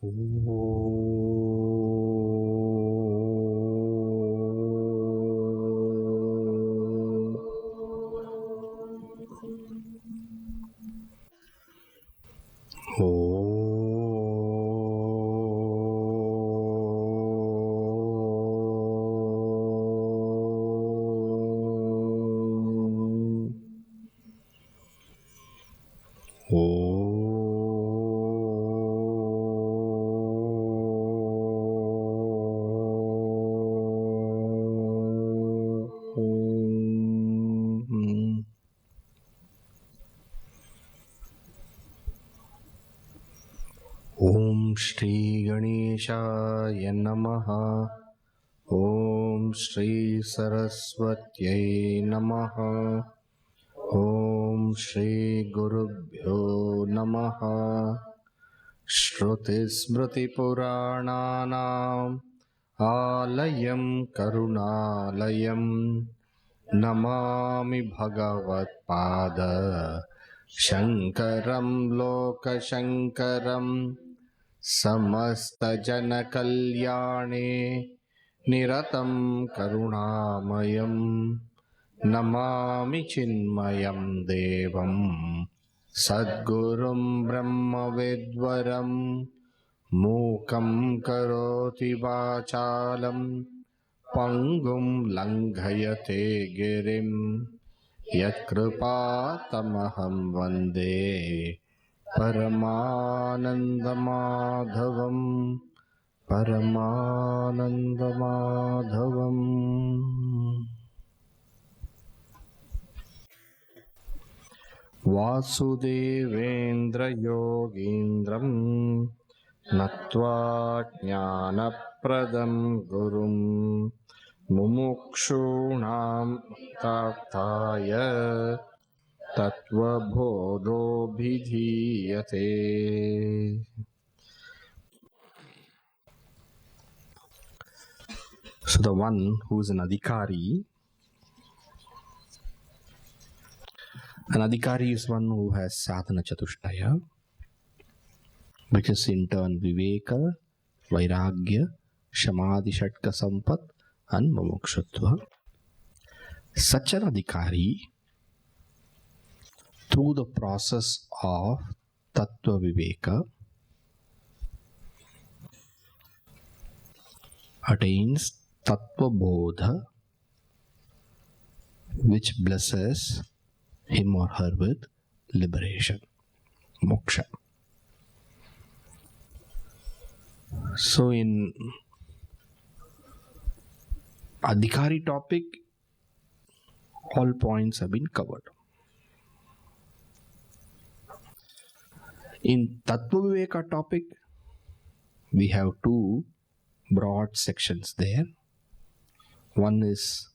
Om Shri Ganeshaya Namaha. Om Shri Saraswatyai Namaha. Om Shri Gurubhyo Namaha. Shruti Smriti Purananam Alayam Karunalayam Namami Bhagavat Pada Shankaram Loka Shankaram Samasta Jana Kalyane Niratam Karunamayam Namami Chinmayam Devam Sadgurum Brahma Vedvaram Mukam Karoti Vachalam Pangum Langhayate Girim Yat Kripa Tamaham Vande Paramananda Madhavam Paramananda Madhavam Vasudevendra Yogindram Natva Jnanapradam Gurum Mumukshunam Tattaya Tattvabodho Bhidhiyate. So the one who is an adhikari is one who has sadhana chatushtaya, which is in turn viveka, vairagya, samadhi shatka sampat and mumukshutva. Such an adhikari, through the process of tattva viveka, attains tattvabodha, which blesses him or her with liberation, moksha. So in adhikari topic, all points have been covered. In tattva viveka topic, we have two broad sections there. One is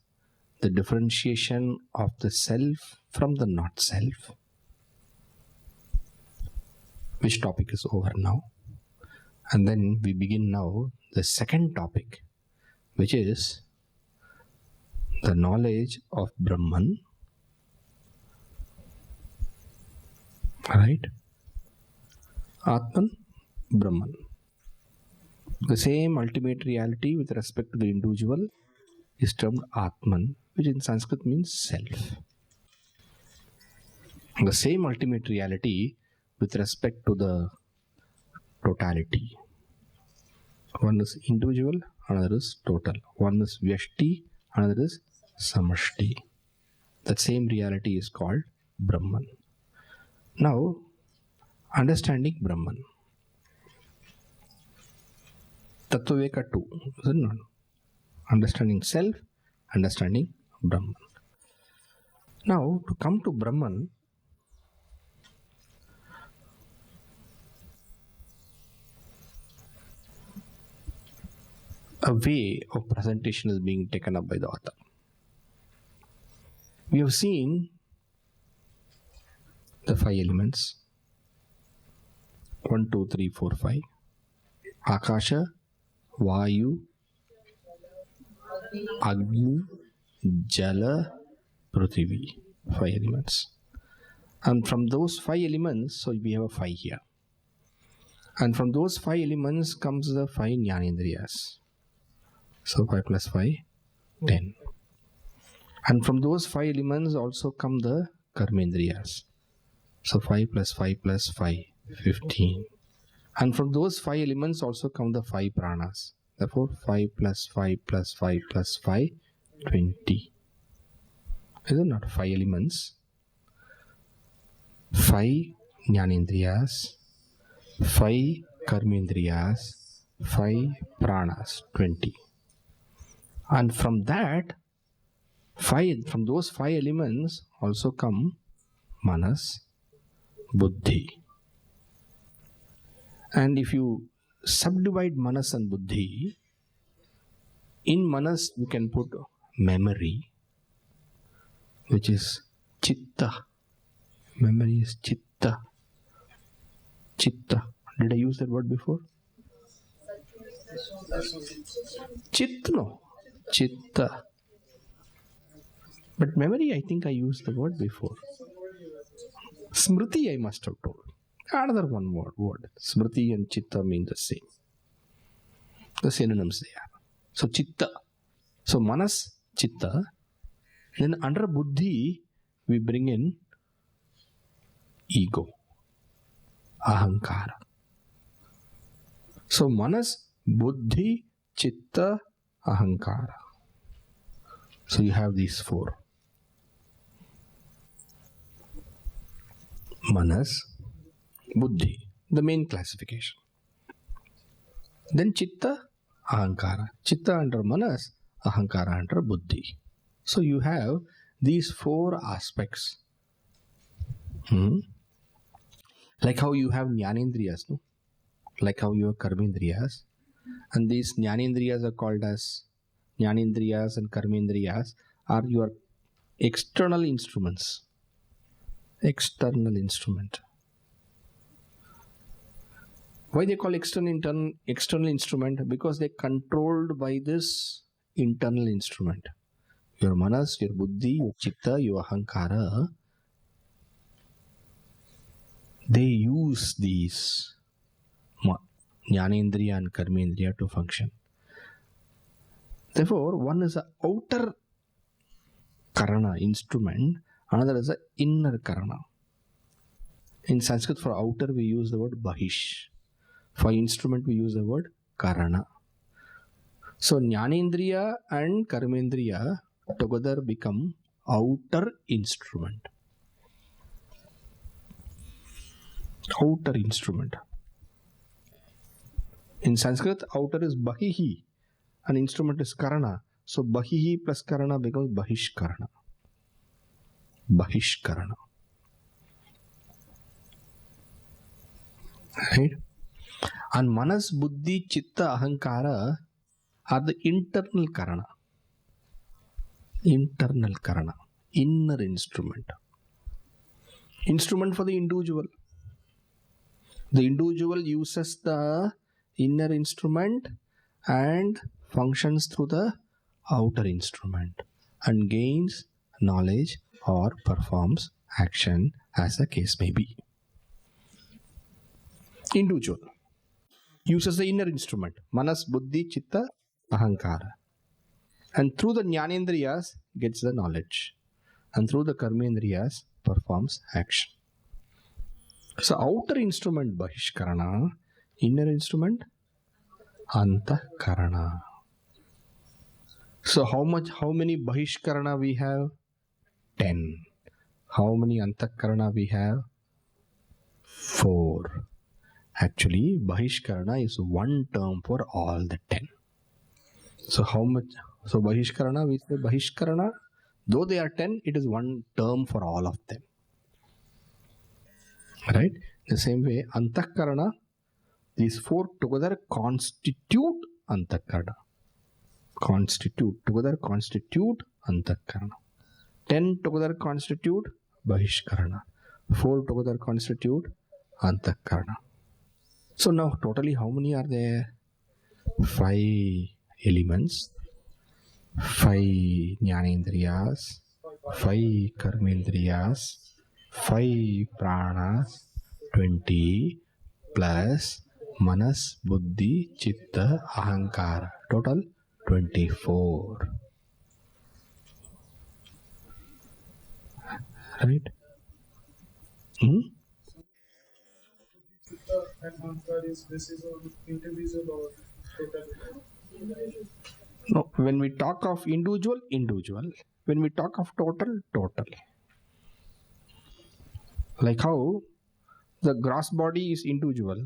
the differentiation of the self from the not self, which topic is over now. And then we begin now the second topic, which is the knowledge of Brahman, right? Atman, Brahman. The same ultimate reality with respect to the individual is termed Atman, which in Sanskrit means self. The same ultimate reality with respect to the totality. One is individual, another is total. One is Vyashti, another is Samashti. That same reality is called Brahman. Now, understanding Brahman. Tattvaveka 2, is it not? Understanding self, understanding Brahman. Now, to come to Brahman, a way of presentation is being taken up by the author. We have seen the 5 elements 1, 2, 3, 4, 5. Akasha, Vayu, Agni, Jala, Prithvi. 5 elements. And from those 5 elements, so we have a 5 here. And from those 5 elements comes the 5 Jnanendriyas. So 5 plus 5, 10. And from those 5 elements also come the Karmendriyas. So 5 plus 5 plus 5, 15. And from those 5 elements also come the 5 pranas. Therefore 5 plus 5 plus 5 plus 5, 20. Is it not 5 elements? 5 Jnanendriyas, 5 Karmendriyas, 5 pranas, 20. And from that, from those 5 elements also come manas, buddhi. And if you subdivide manas and buddhi, in manas you can put memory, which is chitta. Memory is chitta. Chitta. Did I use that word before? Chit, no. Chitta. But memory, I think I used the word before. Smriti, I must have told. Another one word. Smriti and chitta mean the same. The synonyms they are. So chitta. So manas, chitta. Then under buddhi, we bring in ego, ahankara. So manas, buddhi, chitta, ahankara. So you have these 4. Manas, buddhi, the main classification. Then chitta, ahankara. Chitta under manas, ahankara under buddhi. So you have these 4 aspects. Like how you have Jnanendriyas, no? Like how you have Karmendriyas. And these Jnanendriyas are called as Jnanendriyas and Karmendriyas are your external instruments. External instrument. Why they call external instrument? Because they're controlled by this internal instrument. Your manas, your buddhi, your chitta, your ahankara, they use these Jnanendriya and Karmendriya to function. Therefore, one is an outer karana, instrument, another is an inner karana. In Sanskrit, for outer we use the word bahish. For instrument we use the word karana. So Jnanendriya and Karmendriya together become outer instrument. Outer instrument. In Sanskrit, outer is bahihi and instrument is karana. So bahihi plus karana becomes bahishkarana. Bahishkarana. Right? And manas, buddhi, chitta, ahankara are the internal karana. Internal karana. Inner instrument. Instrument for the individual. The individual uses the inner instrument and functions through the outer instrument and gains knowledge or performs action as the case may be. Individual uses the inner instrument, manas, buddhi, chitta, ahankara. And through the jnanendriyas gets the knowledge. And through the karmendriyas performs action. So outer instrument bahishkarana, inner instrument antakarana. So how many bahishkarana we have? 10. How many antakarana we have? 4. Actually, bahishkarana is one term for all the 10. So how much? So bahishkarana, we say bahishkarana. Though they are 10, it is one term for all of them. Right? The same way, antakarana, these 4 together constitute antakarana. Together constitute antakarana. 10 together constitute bahishkarana. 4 together constitute antakarana. So now totally how many are there? 5 elements, 5 jnanendriyas, 5 karmendriyas, 5 pranas, 20 plus Manas, Buddhi, Chitta, Ahankara. Total 24. Right? And Ahankara is basis on individual or total? No, when we talk of individual, individual. When we talk of total, total. Like how the gross body is individual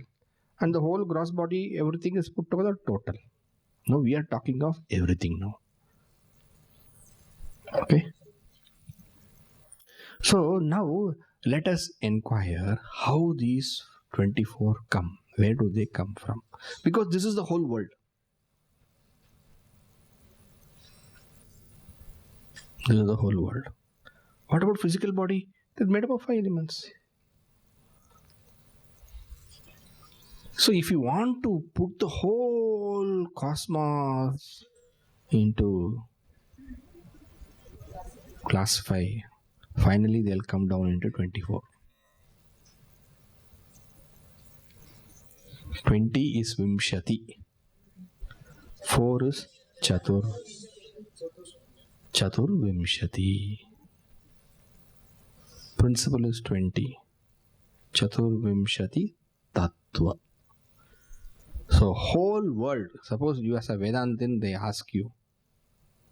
and the whole gross body, everything is put together total. Now we are talking of everything now. Okay. So now let us inquire how these 24 come. Where do they come from? Because this is the whole world. This is the whole world. What about physical body? It's made up of 5 elements. So if you want to put the whole cosmos into classify, finally they'll come down into 24. 20 is Vimshati. 4 is Chatur. Chatur Vimshati. Principle is 20. Chatur Vimshati Tattva. So whole world, suppose you as a Vedantin, they ask you,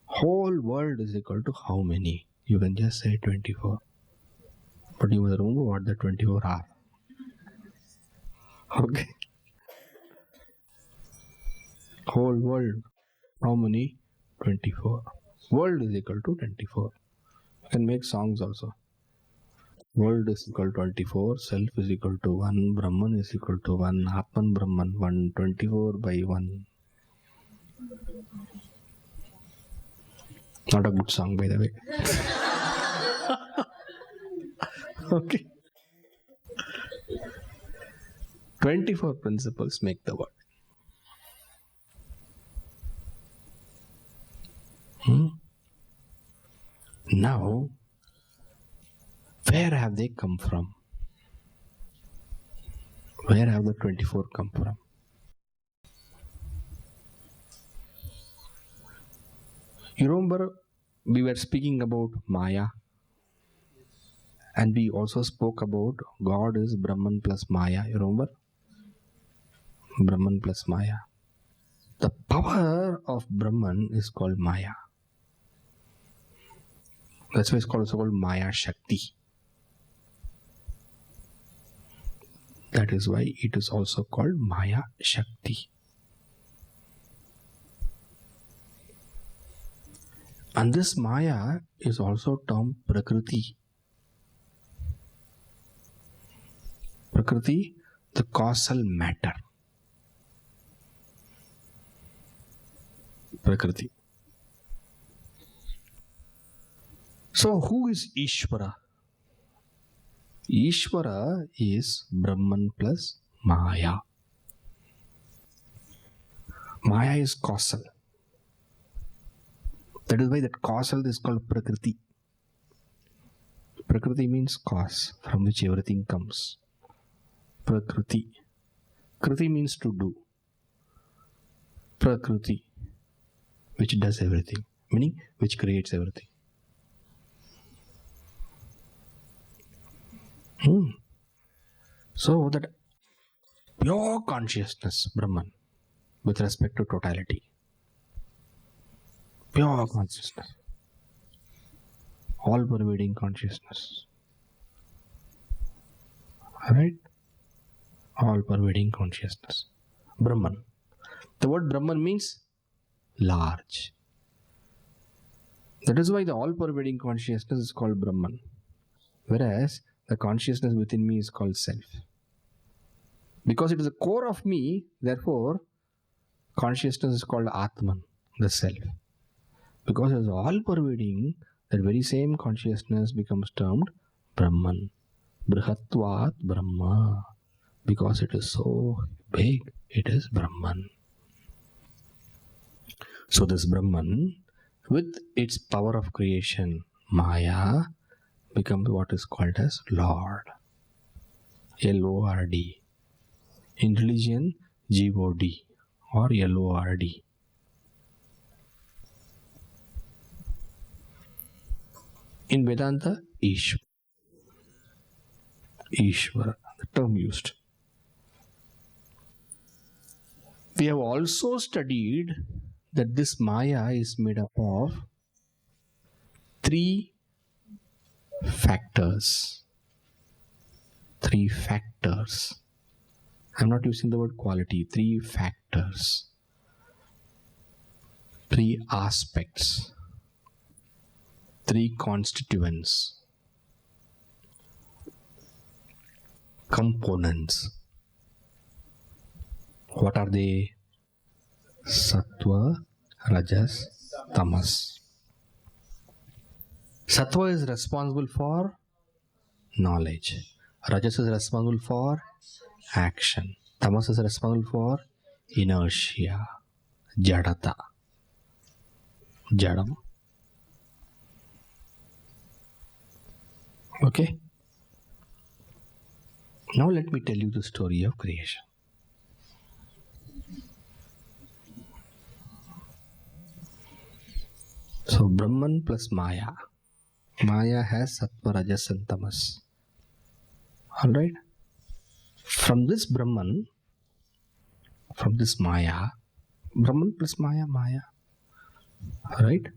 whole world is equal to how many? You can just say 24. But you must remember what the 24 are. Okay. Whole world, how many? 24. World is equal to 24. You can make songs also. World is equal to 24, self is equal to 1, Brahman is equal to 1, Atman Brahman 1, 24 by 1. Not a good song, by the way. Okay. 24 principles make the world. Now, where have they come from? Where have the 24 come from? You remember we were speaking about Maya, and we also spoke about God is Brahman plus Maya. You remember? Brahman plus Maya. The power of Brahman is called Maya. That's why it's also called Maya Shakti. That is why it is also called Maya Shakti. And this Maya is also termed Prakriti. Prakriti, the causal matter. Prakriti. So who is Ishwara? Ishwara is Brahman plus Maya. Maya is causal. That is why that causal is called Prakriti. Prakriti means cause from which everything comes. Prakriti. Kriti means to do. Prakriti, which does everything, meaning which creates everything. So that pure consciousness, Brahman, with respect to totality. Pure consciousness. All pervading consciousness. Alright? All pervading consciousness. Brahman. The word Brahman means large. That is why the all pervading consciousness is called Brahman. Whereas the consciousness within me is called self. Because it is the core of me, therefore consciousness is called Atman, the self. Because it is all pervading, that very same consciousness becomes termed Brahman. Brihatvat Brahma. Because it is so big, it is Brahman. So this Brahman, with its power of creation, Maya, becomes what is called as Lord. Lord. In religion, God or Lord. In Vedanta, Ishwara, the term used. We have also studied that this Maya is made up of three factors. Three factors. I'm not using the word quality. Three factors. Three aspects. Three constituents. Components. What are they? Sattva, Rajas, Tamas. Sattva is responsible for knowledge. Rajas is responsible for action. Tamas is responsible for inertia, jadata, jadam. Okay? Now let me tell you the story of creation. So Brahman plus Maya. Maya has Sattva, Rajas and Tamas. Alright? From this Brahman, from this Maya, Brahman plus Maya, Maya. Alright?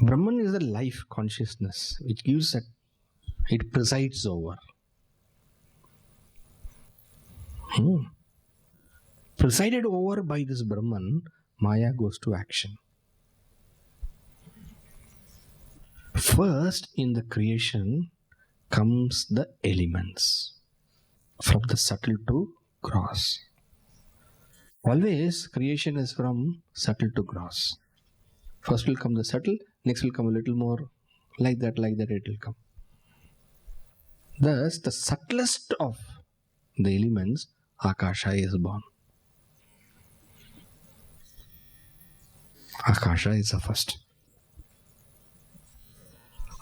Brahman is the life consciousness which gives that it presides over. Presided over by this Brahman, Maya goes to action. First, in the creation comes the elements, from the subtle to gross. Always creation is from subtle to gross. First will come the subtle, next will come a little more, like that it will come. Thus, the subtlest of the elements, Akasha, is born. Akasha is the first.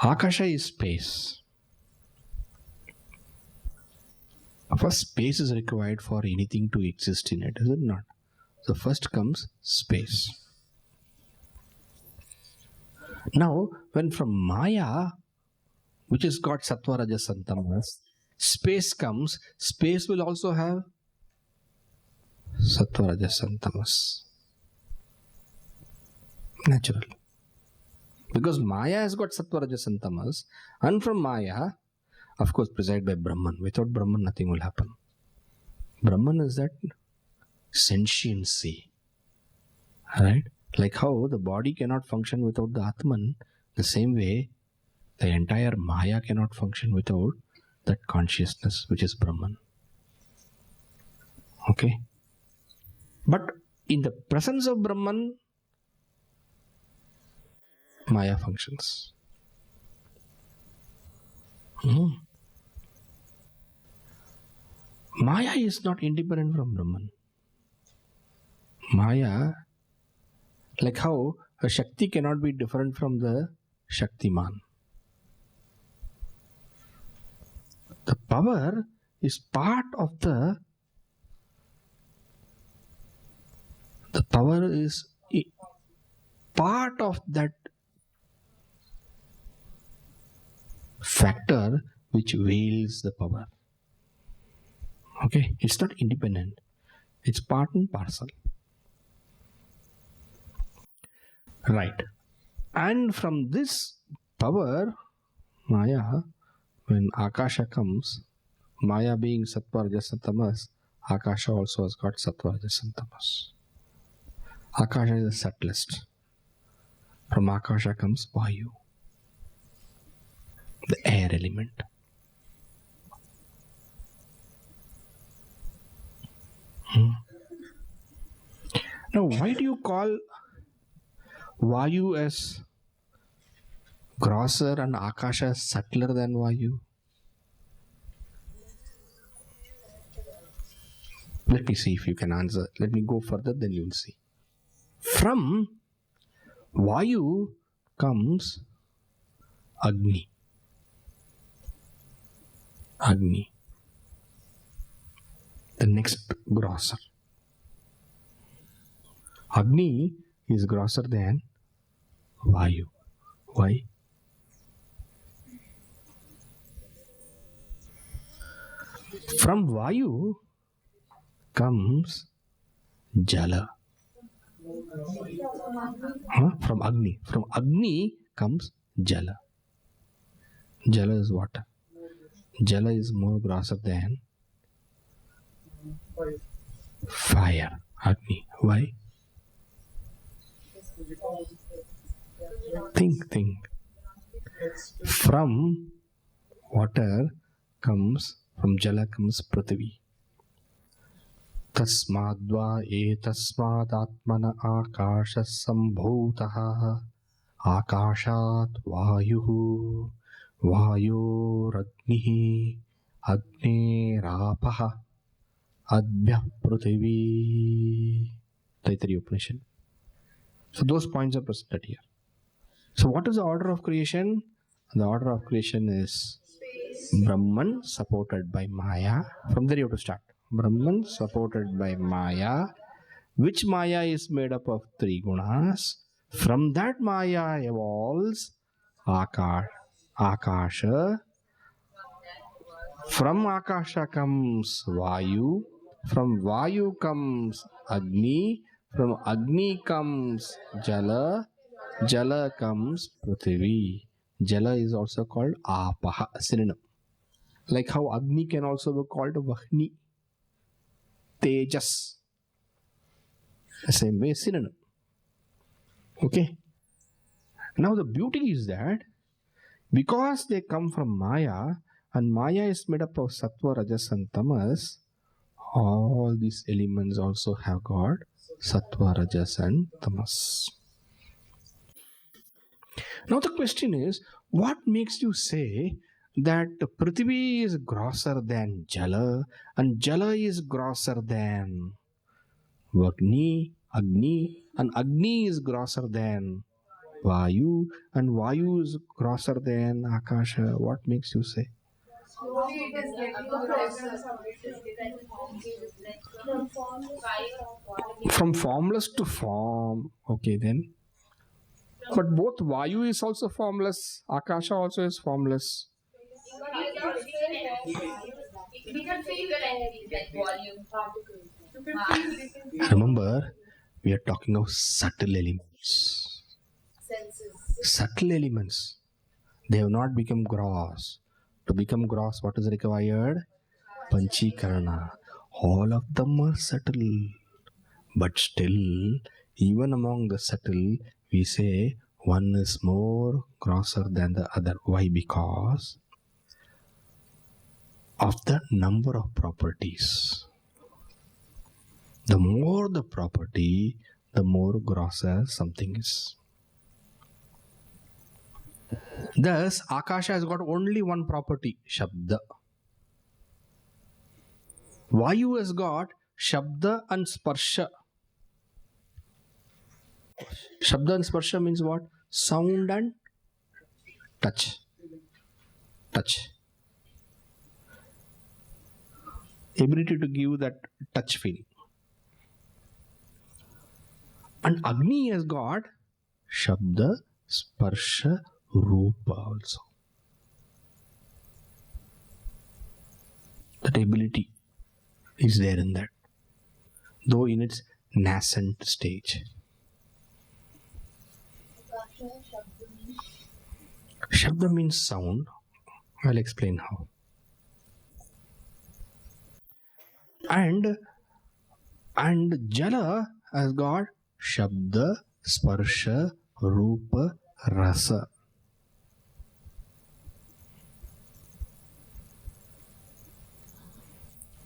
Akasha is space. First, space is required for anything to exist in it, is it not? So first comes space. Now, when from Maya, which has got Sattva, Rajas and Tamas, space comes, space will also have Sattva, Rajas and Tamas. Natural. Because Maya has got Sattva, Rajas and Tamas, and from Maya, of course, presided by Brahman. Without Brahman, nothing will happen. Brahman is that sentiency. Right? Like how the body cannot function without the Atman, the same way, the entire Maya cannot function without that consciousness, which is Brahman. Okay? But in the presence of Brahman, Maya functions. Maya is not independent from Brahman. Maya, like how a Shakti cannot be different from the Shaktiman. The power is part of the power is part of that factor which veils the power. Okay, it's not independent. It's part and parcel. Right. And from this power, Maya, when Akasha comes, Maya being Sattva, Rajas and Tamas, Akasha also has got Sattva, Rajas and Tamas. Akasha is the subtlest. From Akasha comes Vayu, the air element. Now, why do you call Vayu as grosser and Akasha subtler than Vayu? Let me see if you can answer. Let me go further, then you will see. From Vayu comes Agni. Agni. the next grosser. Agni is grosser than Vayu. Why? From Vayu comes Jala. From Agni. From Agni comes Jala. Jala is water. Jala is more grosser than fire. Agni. Why? Think. From water comes, from Jala comes Prithvi. Tasmadva etasmadatmana akasha sambhutaha akashat vayuhu vayoragnihi agnerapah adbhyah prithvi. Taittiriya Upanishad. So those points are presented here. So what is the order of creation? The order of creation is Brahman supported by Maya. From there you have to start. Brahman supported by Maya, which Maya is made up of three gunas. From that Maya evolves Akasha. From Akasha comes Vayu. From Vayu comes Agni. From Agni comes Jala. Jala comes Prithvi. Jala is also called Apaha, synonym. Like how Agni can also be called Vahni, Tejas. The same way, synonym. Okay. Now the beauty is that because they come from Maya, and Maya is made up of Sattva, Rajas and Tamas, all these elements also have got Sattva, Rajas and Tamas. Now the question is, what makes you say that Prithvi is grosser than Jala and Jala is grosser than Agni, and Agni is grosser than Vayu, and Vayu is grosser than Akasha? What makes you say? From formless to form. Okay, then. But both Vayu is also formless, Akasha also is formless. Remember, we are talking of subtle elements. Subtle elements. They have not become gross. To become gross, what is required? Panchikarana. All of them are subtle. But still, even among the subtle, we say one is more grosser than the other. Why? Because of the number of properties. The more the property, the more grosser something is. Thus, Akasha has got only one property, Shabda. Vayu has got Shabda and Sparsha. Shabda and Sparsha means what? Sound and touch. Touch. Ability to give that touch feeling. And Agni has got Shabda, Sparsha, Rupa also. That ability is there in that, though in its nascent stage. Shabda means sound. I'll explain how. And Jala has got Shabda, Sparsha, Rupa, Rasa.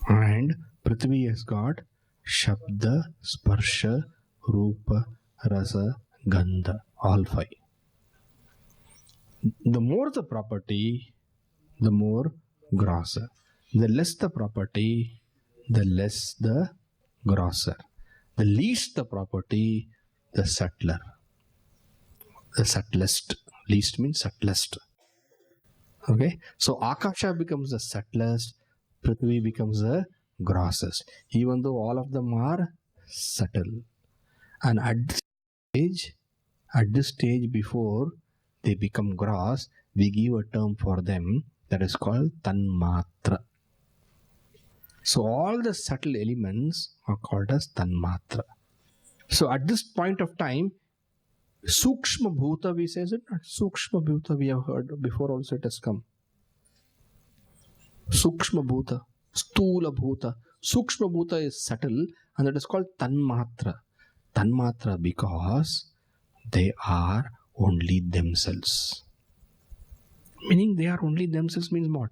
And Prithvi has got Shabda, Sparsha, Rupa, Rasa, Gandha. All five. The more the property, the more grosser. The less the property, the less the grosser. The least the property, the subtler. The subtlest. Least means subtlest. Okay. So Akasha becomes the subtlest. Prithvi becomes the grossest, even though all of them are subtle. And at this stage before they become gross, we give a term for them that is called tanmatra. So all the subtle elements are called as tanmatra. So at this point of time, Sukshma Bhuta, we say, is it not? Sukshma Bhuta, we have heard before also it has come. Sukshma Bhuta, Stula Bhuta. Sukshma Bhuta is subtle and that is called Tanmatra. Tanmatra because they are only themselves. Meaning they are only themselves means what?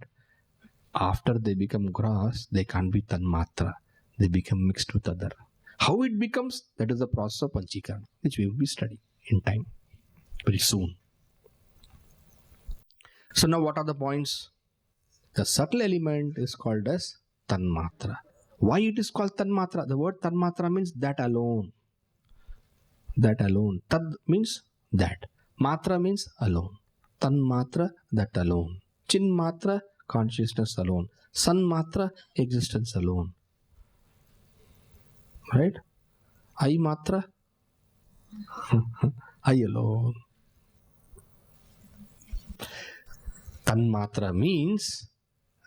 After they become gross, they can't be Tanmatra. They become mixed with other. How it becomes, that is the process of Panchikarana, which we will be studying in time, very soon. So now what are the points? The subtle element is called as Tanmatra. Why it is called Tanmatra? The word Tanmatra means that alone. That alone. Tad means that. Matra means alone. Tanmatra, that alone. Chinmatra, consciousness alone. Sanmatra, existence alone. Right? I matra, I alone. Tanmatra means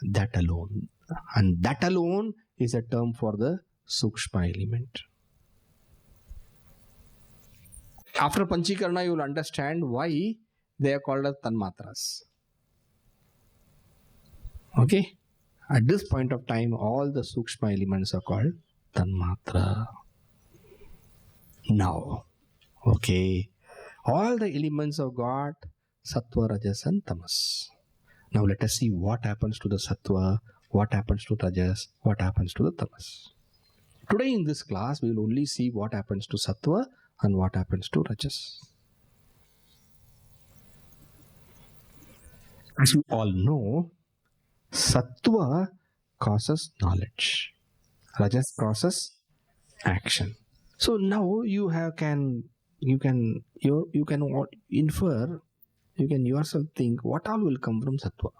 that alone. And that alone is a term for the Sukshma element. After Panchikarana, you will understand why they are called as Tanmatras. Okay? At this point of time, all the Sukshma elements are called Tanmatra. Now, okay, all the elements of God, Sattva, Rajas and Tamas. Now let us see what happens to the Sattva, what happens to Rajas, what happens to the Tamas. Today in this class, we will only see what happens to Sattva and what happens to Rajas. As you all know, Sattva causes knowledge. Rajas causes action. So now you can infer, you can yourself think what all will come from Sattva.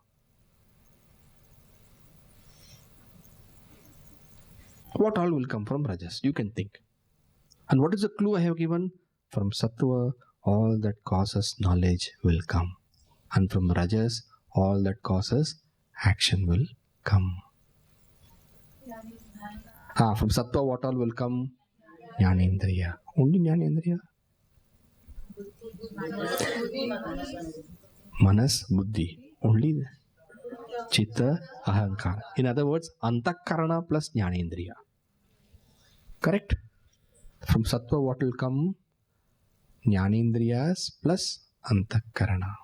What all will come from Rajas? You can think. And what is the clue I have given? From Sattva, all that causes knowledge will come. And from Rajas, all that causes action will come. From Sattva, what all will come? Jnanendriya. Only Jnanendriya. Manas, Buddhi. Only Chitta, Ahankara. In other words, Antakarana plus Jnanendriya. Correct? From Sattva, what will come? Jnanendriyas plus Antakarana.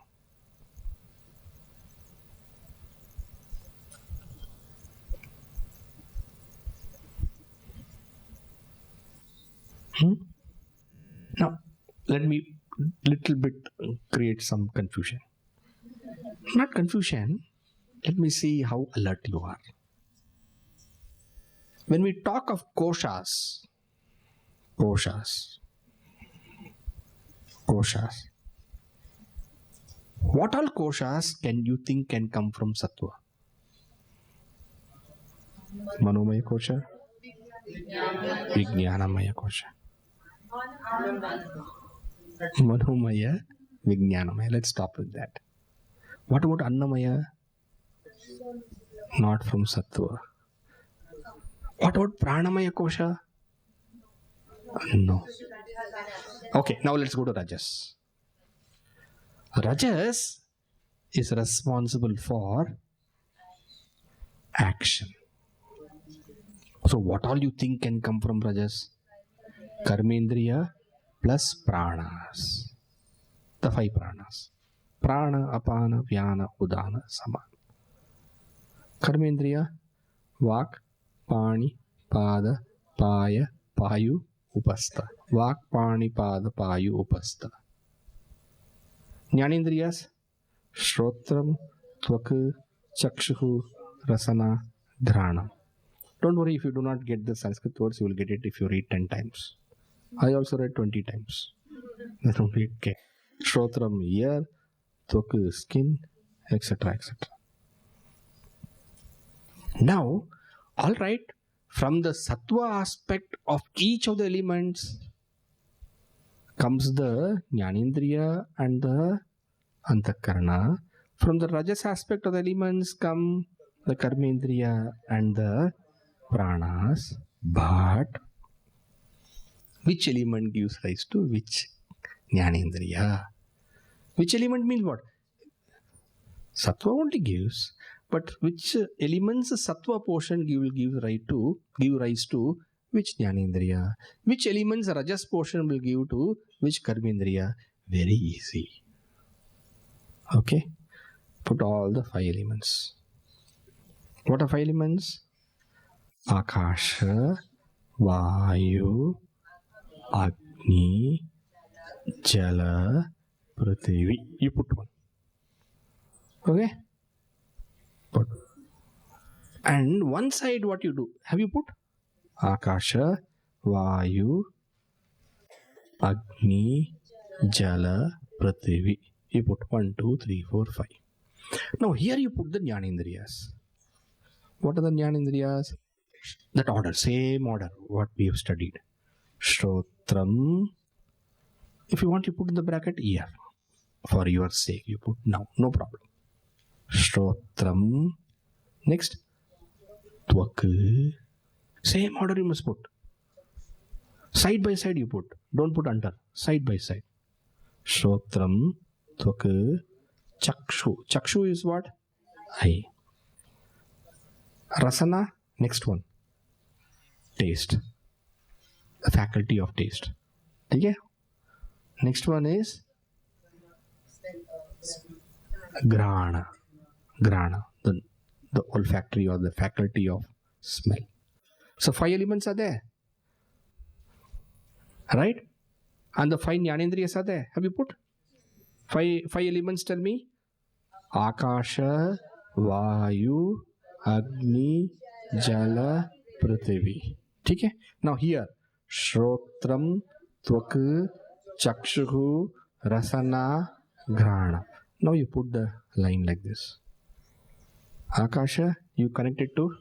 Now, let me little bit create some confusion. Not confusion. Let me see how alert you are. When we talk of koshas, what all koshas can you think can come from Sattva? Manomaya kosha, Vijnanamaya kosha. Manomaya, Vijnanamaya. Let's stop with that. What about Annamaya? Not from Sattva. What about Pranamaya kosha? No. Okay, now let's go to Rajas. Rajas is responsible for action. So what all you think can come from Rajas? Karmendriya plus pranas. The 5 pranas. Prana, apana, vyana, udana, samana. Karmendriya, vak, pani, pada, paya, payu, upastha. Vak, pani, pada, payu, upastha. Jnanendriyas, Shrotram, Tvak, Chakshu, Rasana, Dhrana. Don't worry if you do not get the Sanskrit words, you will get it if you read 10 times. I also read 20 times. I don't read K. Shrotram, ear, Tvak, skin, etc. etc. Now, alright, from the sattva aspect of each of the elements comes the jnanendriya and the antakarana. From the rajas aspect of the elements come the karmendriya and the pranas. But which element gives rise to which jnanendriya? Which element means what? Sattva only gives, but which elements sattva portion will give rise to which jnanendriya? Which elements rajas portion will give to which karmendriya? Very easy. Okay, put all the 5 elements. What are 5 elements? Akasha, Vayu, Agni, Jala, Prithvi. You put one. Okay? Put. And one side what you do? Have you put? Akasha, Vayu, Agni, Jala, Prithvi. You put 1, 2, 3, 4, 5. Now here you put the Jnanendriyas. What are the Jnanendriyas? That order, same order, what we have studied. Shrotram. If you want, you put in the bracket here. For your sake, you put now. No problem. Shrotram. Next. Tvak. Same order you must put. Side by side you put. Don't put under. Side by side. Shrotram. Tvak. Chakshu. Chakshu is what? Eye. Rasana. Next one. Taste. The faculty of taste. Okay? Next one is Grana. Grana. The olfactory or the faculty of smell. So 5 elements are there. Right? And the 5 jnanendriyas are there. Have you put? 5 elements, tell me. Akasha, Vayu, Agni, Jala, Prithvi. Okay? Now here, Shrotram, Tvak, Chakshuhu, Rasana, Grana. Now you put the line like this. Akasha, you connect it to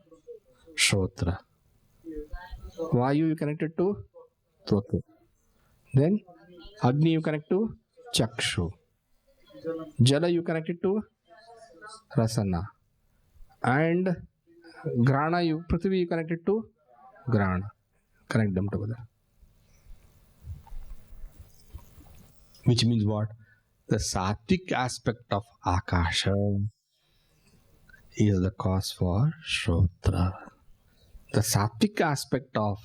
Shrotra. Vayu, you connect it to Tvak. Then Agni, you connect to Chakshu. Jala, you connect it to Rasana. And Grana, Prithvi, you connect it to Grana. Connect them together. Which means what? The sattvic aspect of Akasha is the cause for Shrotra. The sattvic aspect of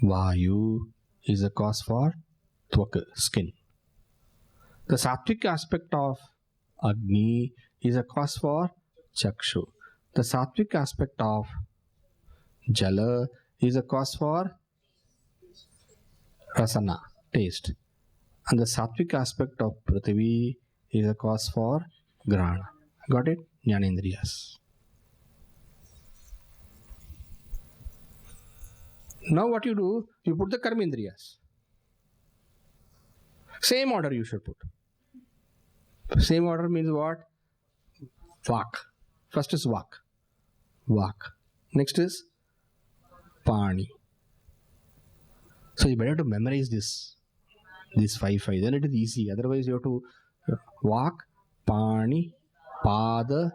Vayu is the cause for Tvak, skin. The sattvic aspect of Agni is a cause for Chakshu. The sattvic aspect of Jala is a cause for Rasana, taste. And the sattvic aspect of Prithvi is a cause for Grana. Got it? Jnanendriyas. Now what you do? You put the Karmendriyas. Same order you should put. Same order means what? Vak. First is Vak. Vak. Next is Pani. So you better to memorize this 5. Then it is easy. Otherwise you have to Vak, Pani, Pada,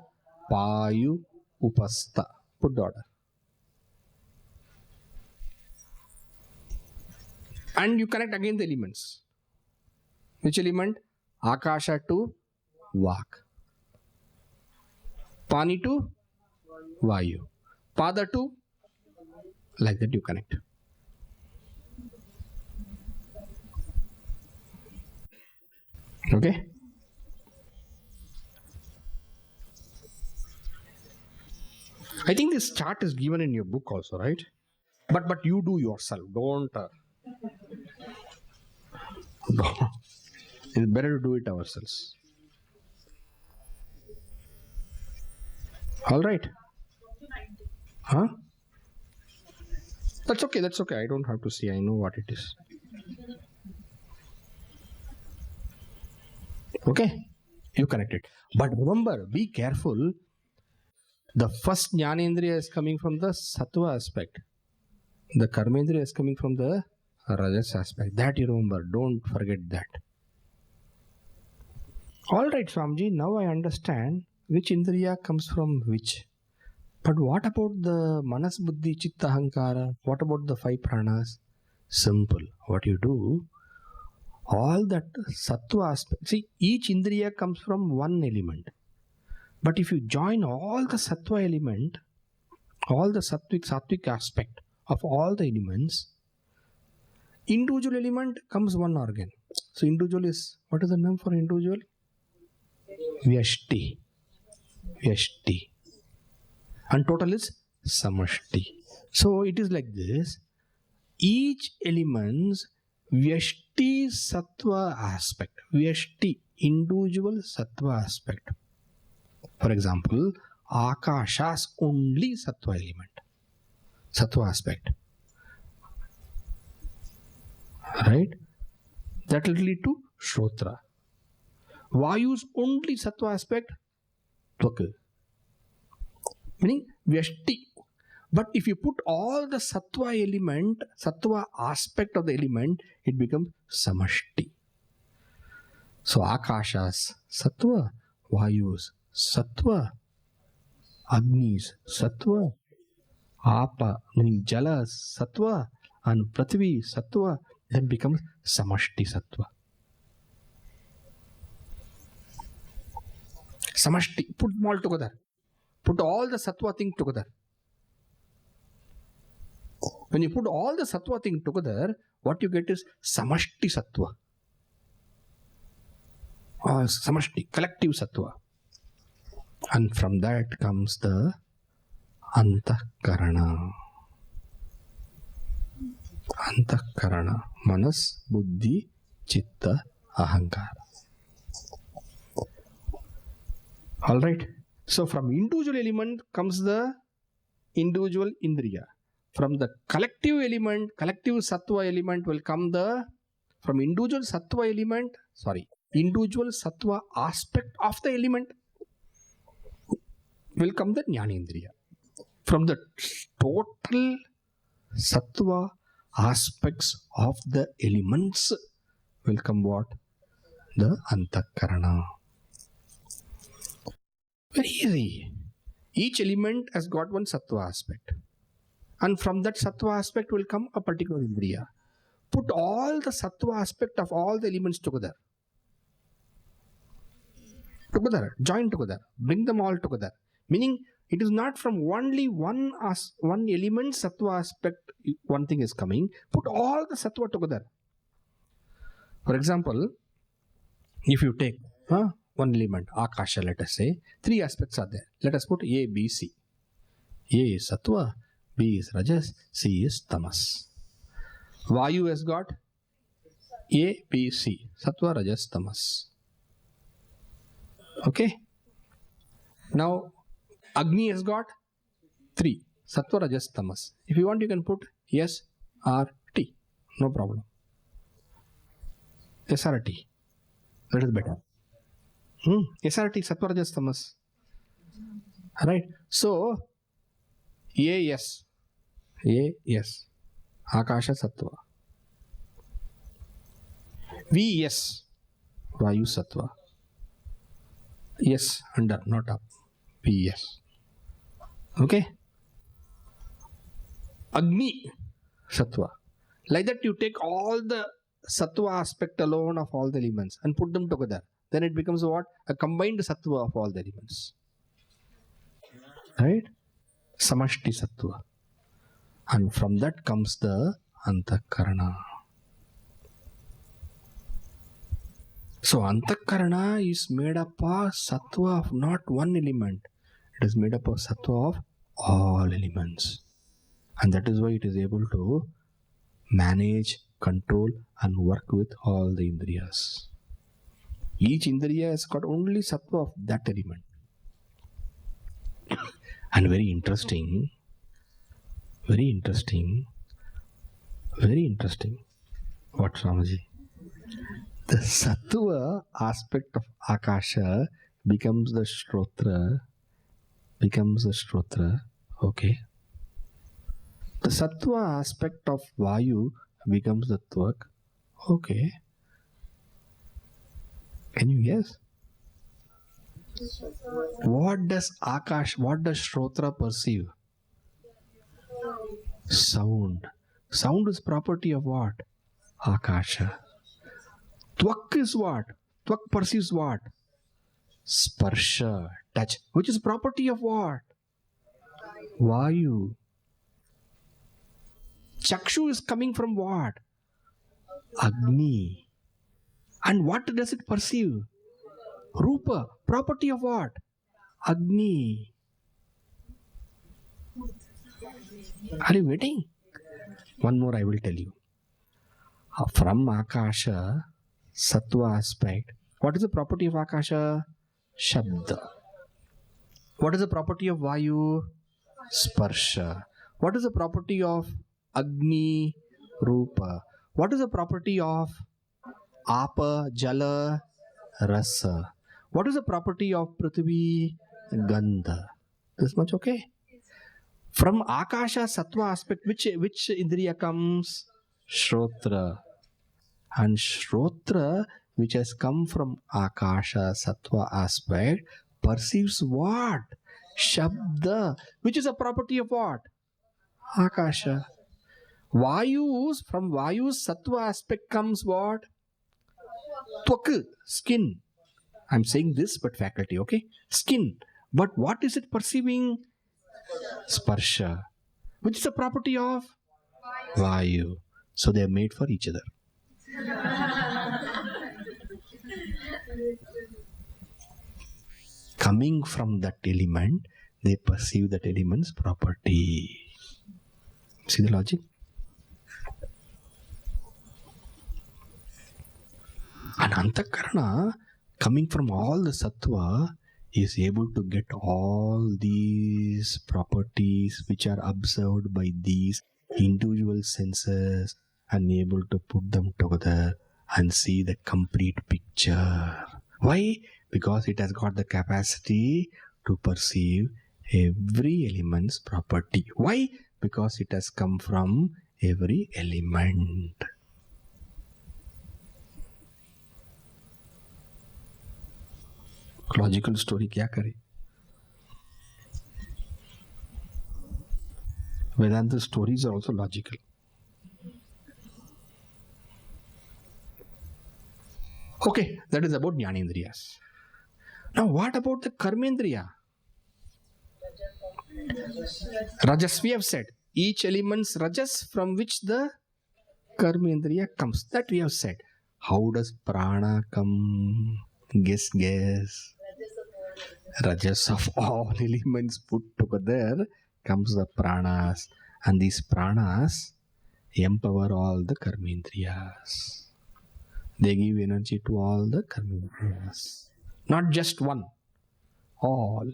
Payu, Upasta. Put the order. And you connect again the elements. Which element? Akasha to Vak. Pani to Vayu. Pada to, like that you connect. Okay? I think this chart is given in your book also, right? But you do yourself. Don't. It's better to do it ourselves. All right. Huh? That's okay. That's okay. I don't have to see. I know what it is. Okay? You connect it. But remember, be careful. The first Jnanendriya is coming from the Sattva aspect. The Karmendriya is coming from the Rajas aspect. That you remember. Don't forget that. Alright, Swamiji, now I understand which Indriya comes from which. But what about the Manas, Buddhi, Chitta, Ahankara? What about the 5 pranas? Simple. What you do, all that Sattva aspect. See, each Indriya comes from one element. But if you join all the Sattva element, all the Sattvic aspect of all the elements, individual element comes one organ. So individual is, what is the name for individual? Vyashti. Vyashti. And total is Samashti. So it is like this. Each element's Vyashti Sattva aspect. Vyashti, individual Sattva aspect. For example, Akasha's only Sattva element. Sattva aspect. Right? That will lead to Shrotra. Vayu's only Sattva aspect, Tvak. Meaning Vyashti. But if you put all the Sattva element, Sattva aspect of the element, it becomes Samashti. So Akasha's Sattva, Vayu's Sattva, Agni's Sattva, Apa, meaning Jala's Sattva, and Prithvi Sattva, then becomes Samashti Sattva. Samashti, put them all together. Put all the Sattva thing together. When you put all the Sattva thing together, what you get is Samashti Sattva. Or Samashti, collective Sattva. And from that comes the Antakarana. Antakarana. Manas, Buddhi, Chitta, Ahankara. Alright. So from individual element comes the individual Indriya. From the collective element, collective Sattva element will come the, from individual Sattva element, individual Sattva aspect of the element will come the Jnanendriya. From the total Sattva aspects of the elements will come what? The Antakarana. Very easy. Each element has got one Sattva aspect. And from that Sattva aspect will come a particular Indriya. Put all the Sattva aspect of all the elements together. Join together. Bring them all together. Meaning, it is not from only one element Sattva aspect, one thing is coming. Put all the Sattva together. For example, if you take one element, Akasha, let us say, 3 aspects are there. Let us put A, B, C. A is Sattva, B is Rajas, C is Tamas. Vayu has got A, B, C. Sattva, Rajas, Tamas. Okay. Now, Agni has got 3. Sattva, Rajas, Tamas. If you want, you can put S, R, T. No problem. SRT. That is better. SRT, Sattva, Rajas, Tamas. Right. So, AS. AS. Akasha Sattva. VS. Vayu Sattva. Yes, under, not up. VS. Okay. Agni Sattva. Like that you take all the Sattva aspect alone of all the elements and put them together. Then it becomes what? A combined Sattva of all the elements. Right? Samashti Sattva. And from that comes the Antakarana. So Antakarana is made up of Sattva of not one element. It is made up of Sattva of all elements. And that is why it is able to manage, control and work with all the Indriyas. Each Indriya has got only Sattva of that element. And very interesting. What, Swamiji? The Sattva aspect of Akasha becomes the Shrotra becomes a Shrotra. Okay. The Sattva aspect of Vayu becomes the Tvak. Okay. Can you guess? What does Shrotra perceive? Sound. Sound is property of what? Akasha. Tvak is what? Tvak perceives what? Sparsha, touch, which is property of what? Vayu. Chakshu is coming from what? Agni. And what does it perceive? Rupa, property of what? Agni. Are you waiting? One more I will tell you. From Akasha, Sattva aspect, what is the property of Akasha? Shabda. What is the property of Vayu? Sparsha. What is the property of Agni? Rupa. What is the property of Apa, Jala, Rasa? What is the property of Prithvi? Gandha. This much okay? From Akasha Sattva aspect, which Indriya comes? Shrotra. And Shrotra, which has come from Akasha Sattva aspect, perceives what? Shabda, which is a property of what? Akasha. Vayus, from Vayus Sattva aspect comes what? Tvak, skin. I'm saying this but faculty, okay? Skin. But what is it perceiving? Sparsha, which is a property of Vayu. So they are made for each other. Coming from that element, they perceive that element's property. See the logic? And Antakarana, coming from all the Sattva, is able to get all these properties which are observed by these individual senses and able to put them together and see the complete picture. Why? Because it has got the capacity to perceive every element's property. Why? Because it has come from every element. Logical story क्या करे? Vedanta stories are also logical. Okay, that is about Jnanendriyas. Now what about the Karmendriya? Rajas, we have said. Each element's Rajas from which the Karmendriya comes. That we have said. How does Prana come? Guess. Rajas of all elements put together comes the Pranas. And these Pranas empower all the Karmendriyas. They give energy to all the Karmendriyas. Not just one. All.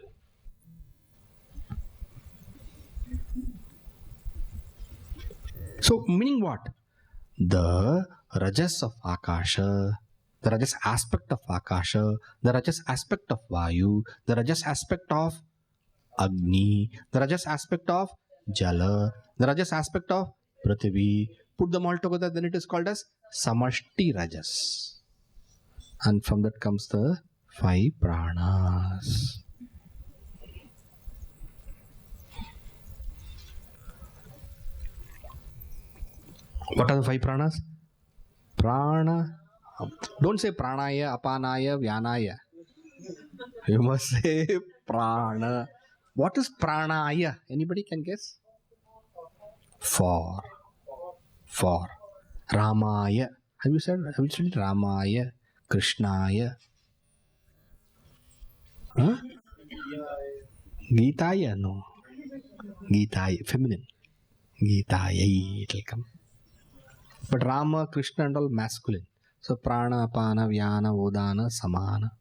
So, meaning what? The Rajas of Akasha, the Rajas aspect of Akasha, the Rajas aspect of Vayu, the Rajas aspect of Agni, the Rajas aspect of Jala, the Rajas aspect of Prithvi, put them all together, then it is called as Samashti Rajas. And from that comes the 5 Pranas. What are the 5 Pranas? Prana. Don't say Pranaya, Apanaya, Vyanaya. You must say Prana. What is Pranaya? Anybody can guess? For. Ramaya. Have you studied Ramaya? Krishnaya? Huh? Gitaya? No. Gitaya, feminine. Gitaya, it will come. But Rama, Krishna and all masculine. So Prana, Apana, Vyana, Vodana, Samana.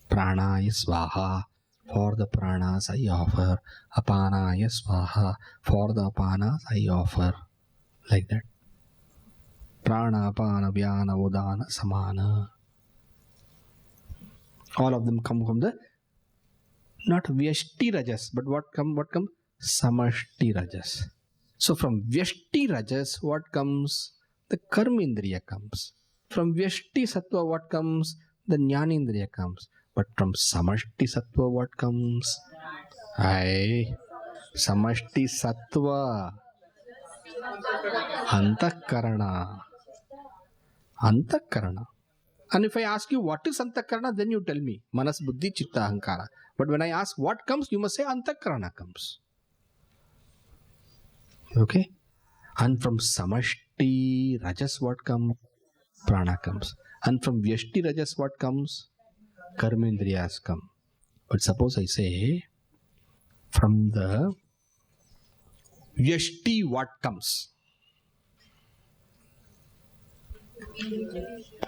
Pranaya Swaha. For the Pranas I offer. Apanaya Swaha. For the Apanas I offer. Like that. Prana, Apana, Vyana, Vodana, Samana. All of them come from the Not Vyashti Rajas, but what come? Samashti Rajas. So from Vyashti Rajas, what comes? The Karmendriya comes. From Vyashti Sattva, what comes? The Jnanendriya comes. But from Samashti Sattva, what comes? Samashti Sattva. Antakarana. Antakarana. And if I ask you what is Antakarana, then you tell me Manas, Buddhi, Chitta, Ahankara. But when I ask what comes, you must say Antakarana comes. Okay? And from Samashti Rajas, what comes? Prana comes. And from Vyashti Rajas, what comes? Karmendriyas come. But suppose I say from the Vyashti, what comes?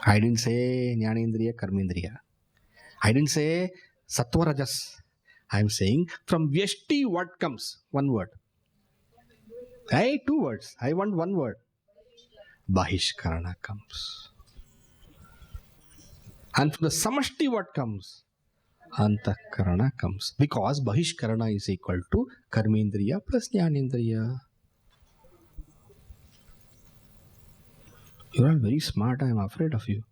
I didn't say Jnanendriya, Karmendriya. I didn't say Sattva Rajas. I am saying from Vyashti, what comes? One word. Two words. I want one word. Bahishkarana comes. And from the Samashti, what comes? Antakarana comes. Because Bahishkarana is equal to Karmendriya plus Jnanendriya. You are very smart. I am afraid of you.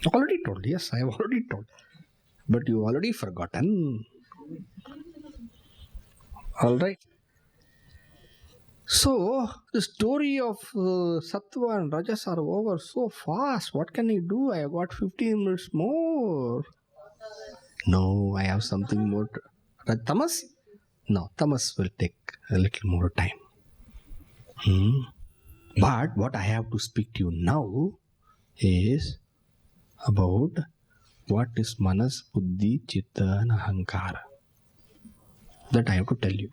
Already told. Yes, I have already told. But you already forgotten. Alright. So, the story of Sattva and Rajas are over so fast. What can I do? I have got 15 minutes more. No, I have something more. Tamas? No, Tamas will take a little more time. But what I have to speak to you now is about what is Manas, Buddhi, Chitta and Ahankara. That I have to tell you.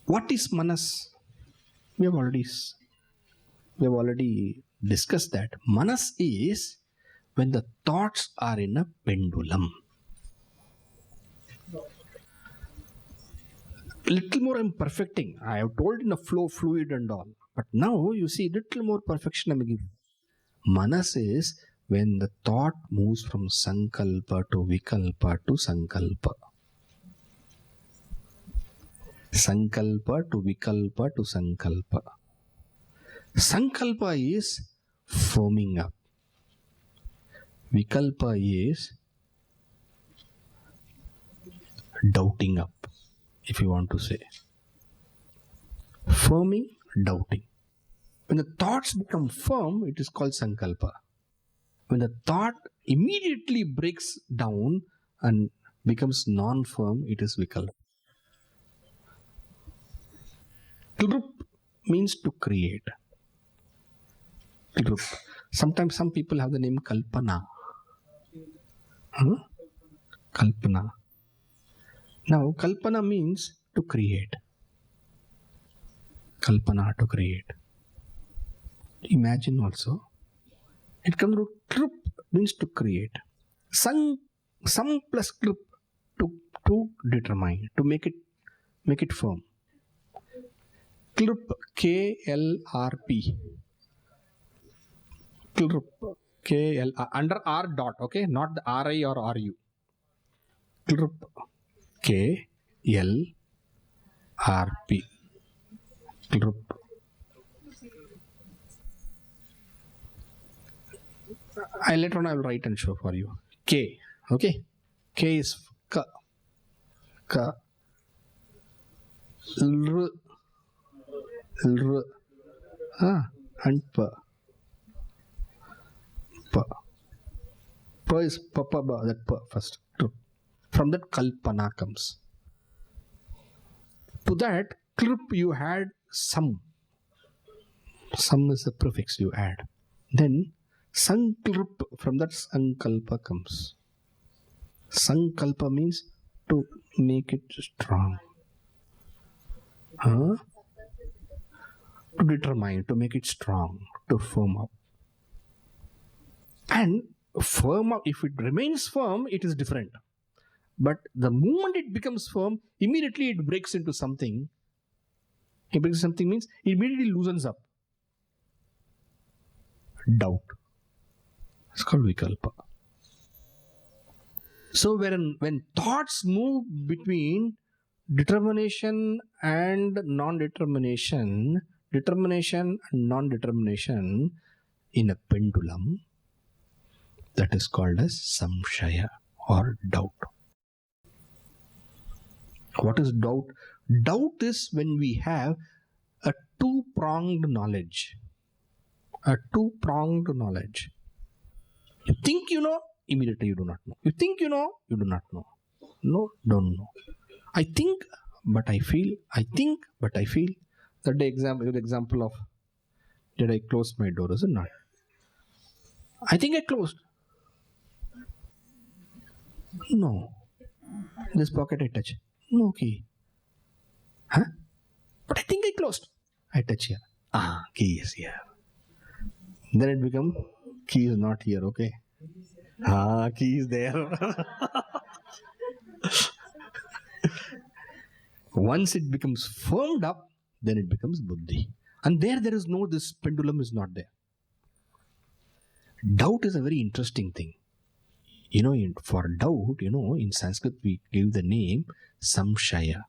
What is Manas? We have already discussed that. Manas is when the thoughts are in a pendulum. Little more I'm perfecting. I have told in a flow, fluid and all. But now you see little more perfection I'm giving. Manas is when the thought moves from Sankalpa to Vikalpa to Sankalpa. Sankalpa to Vikalpa to Sankalpa. Sankalpa is forming up. Vikalpa is doubting up, if you want to say. Firming, doubting. When the thoughts become firm, it is called Sankalpa. When the thought immediately breaks down and becomes non-firm, it is Vikalpa. Klrup means to create. Klrup. Sometimes some people have the name Kalpana. Kalpana. Now, Kalpana means to create. Kalpana, to create. Imagine also. It comes to Klup means to create. Some plus Klup to determine, to make it firm. Klup, K-L-R-P. Klup, K-L-R, under R dot, okay? Not the R-I or R-U. Klup, K-L-R-P. Klup. Later on I will write and show for you. K, okay? K is K. K. L, L, and P. P. P is Papa, that P first. From that Kalpana comes. To that Klup you had some. Some is the prefix you add. Then Sankalpa, from that Sankalpa comes. Sankalpa means to make it strong. To determine, to make it strong, to firm up. And firm up, if it remains firm, it is different. But the moment it becomes firm, immediately it breaks into something. It breaks something means it immediately loosens up. Doubt. It's called vikalpa. So when thoughts move between determination and non-determination, determination and non-determination in a pendulum, that is called as samshaya or doubt. What is doubt? Doubt is when we have a two-pronged knowledge. A two-pronged knowledge. You think you know, immediately you do not know. You think you know, you do not know. No, don't know. I think, but I feel. I think, but I feel. That the example of, did I close my door? Is it not? I think I closed. No. This pocket I touch. No key. Huh? But I think I closed. I touch here. Ah, key is here. Then it becomes, key is not here, okay? Ah, key is there. Once it becomes firmed up, then it becomes buddhi. And there is no, this pendulum is not there. Doubt is a very interesting thing. For doubt, in Sanskrit we give the name samshaya.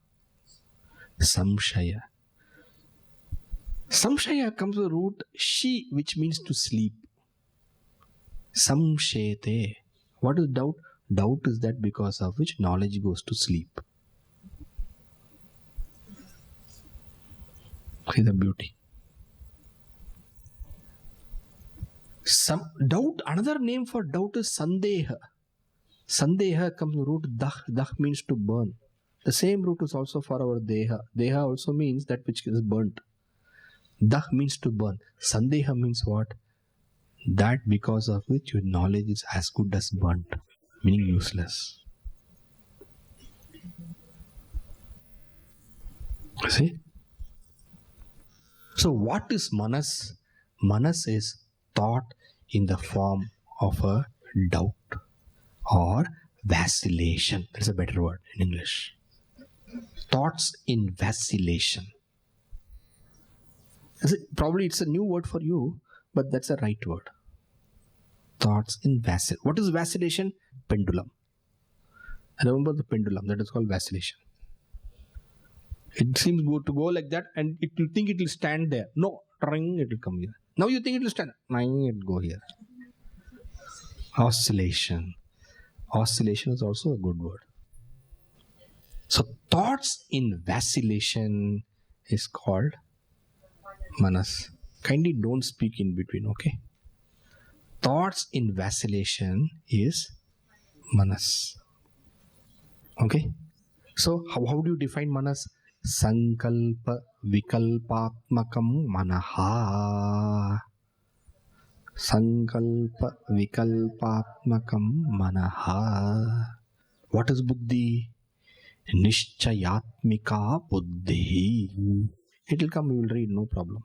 Samshaya. Samshaya comes from the root shi, which means to sleep. Samshete. What is doubt? Doubt is that because of which knowledge goes to sleep. See the beauty. Doubt, another name for doubt is sandeha. Sandeha comes from the root dah. Dah means to burn. The same root is also for our deha. Deha also means that which is burnt. Dah means to burn. Sandeha means what? That because of which your knowledge is as good as burnt, meaning useless. See? So what is manas? Manas is thought in the form of a doubt or vacillation. That's a better word in English. Thoughts in vacillation. Probably it's a new word for you, but that's a right word. Thoughts in vacillation. What is vacillation? Pendulum. Remember the pendulum, that is called vacillation. It seems to go like that, and it will think it will stand there. No, it will come here. Now you think it will stand. It will go here. Oscillation. Oscillation is also a good word. So thoughts in vacillation is called manas. Kindly don't speak in between, okay? Thoughts in vacillation is manas. Okay? So how do you define manas? Sankalpa vikalpatmakam manaha. Sankalpa vikalpatmakam manaha. What is buddhi? Nishchayatmika buddhi. It will come, you will read, no problem.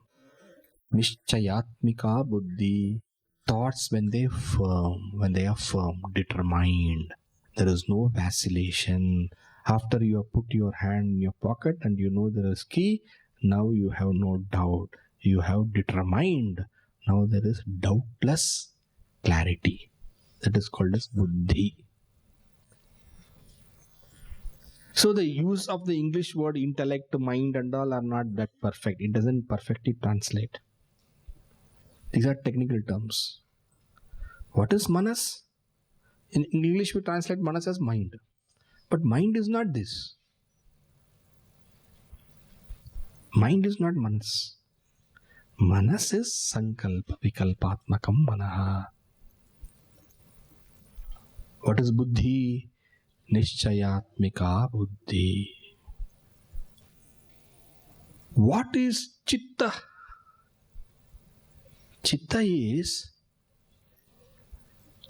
Nishchayatmika buddhi. Thoughts when they are firm, determined. There is no vacillation. After you have put your hand in your pocket and you know there is key, now you have no doubt. You have determined. Now there is doubtless clarity. That is called as buddhi. So the use of the English word intellect, mind and all are not that perfect. It doesn't perfectly translate. These are technical terms. What is manas? In English we translate manas as mind. But mind is not this. Mind is not manas. Manas is sankalpa vikalpatmakam manaha. What is buddhi? Nishchayatmika buddhi. What is chitta? Chitta is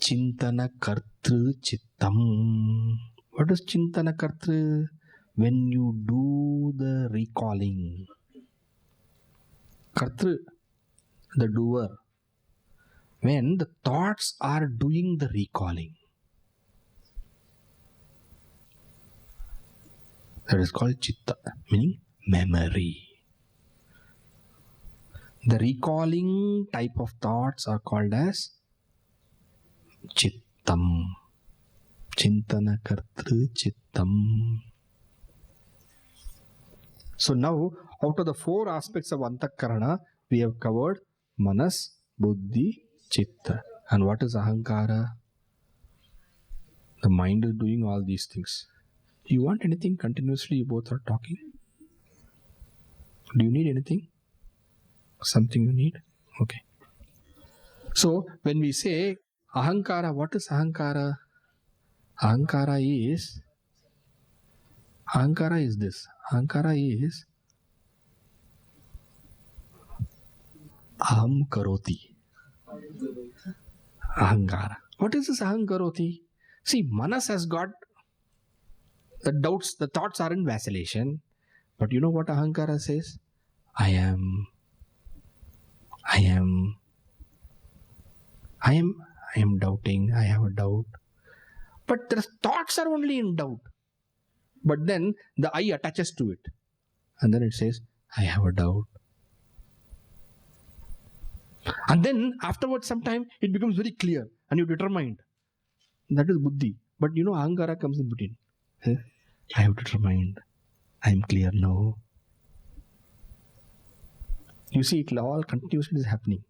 chintana kartru chittam. What is chintana kartru? When you do the recalling. Kartru, the doer. When the thoughts are doing the recalling. That is called chitta, meaning memory. The recalling type of thoughts are called as Chittam. Chintana kartru chittam. So now, out of the 4 aspects of Antakarana, we have covered Manas, Buddhi, Chitta. And what is Ahankara? The mind is doing all these things. Do you want anything continuously? You both are talking. Do you need anything? Something you need? Okay. So, when we say Ahankara, what is Ahankara? Ahankara is this. Ahankara is Aham Karoti. Ahankara. What is this Aham Karoti? See, Manas has got the doubts, the thoughts are in vacillation. But you know what Ahankara says? I am doubting, I have a doubt. But the thoughts are only in doubt. But then the I attaches to it. And then it says, I have a doubt. And then afterwards, sometime it becomes very clear and you're determined. That is buddhi. But you know, Ahankara comes in between. I have determined. I am clear now. You see, it all continuously is happening.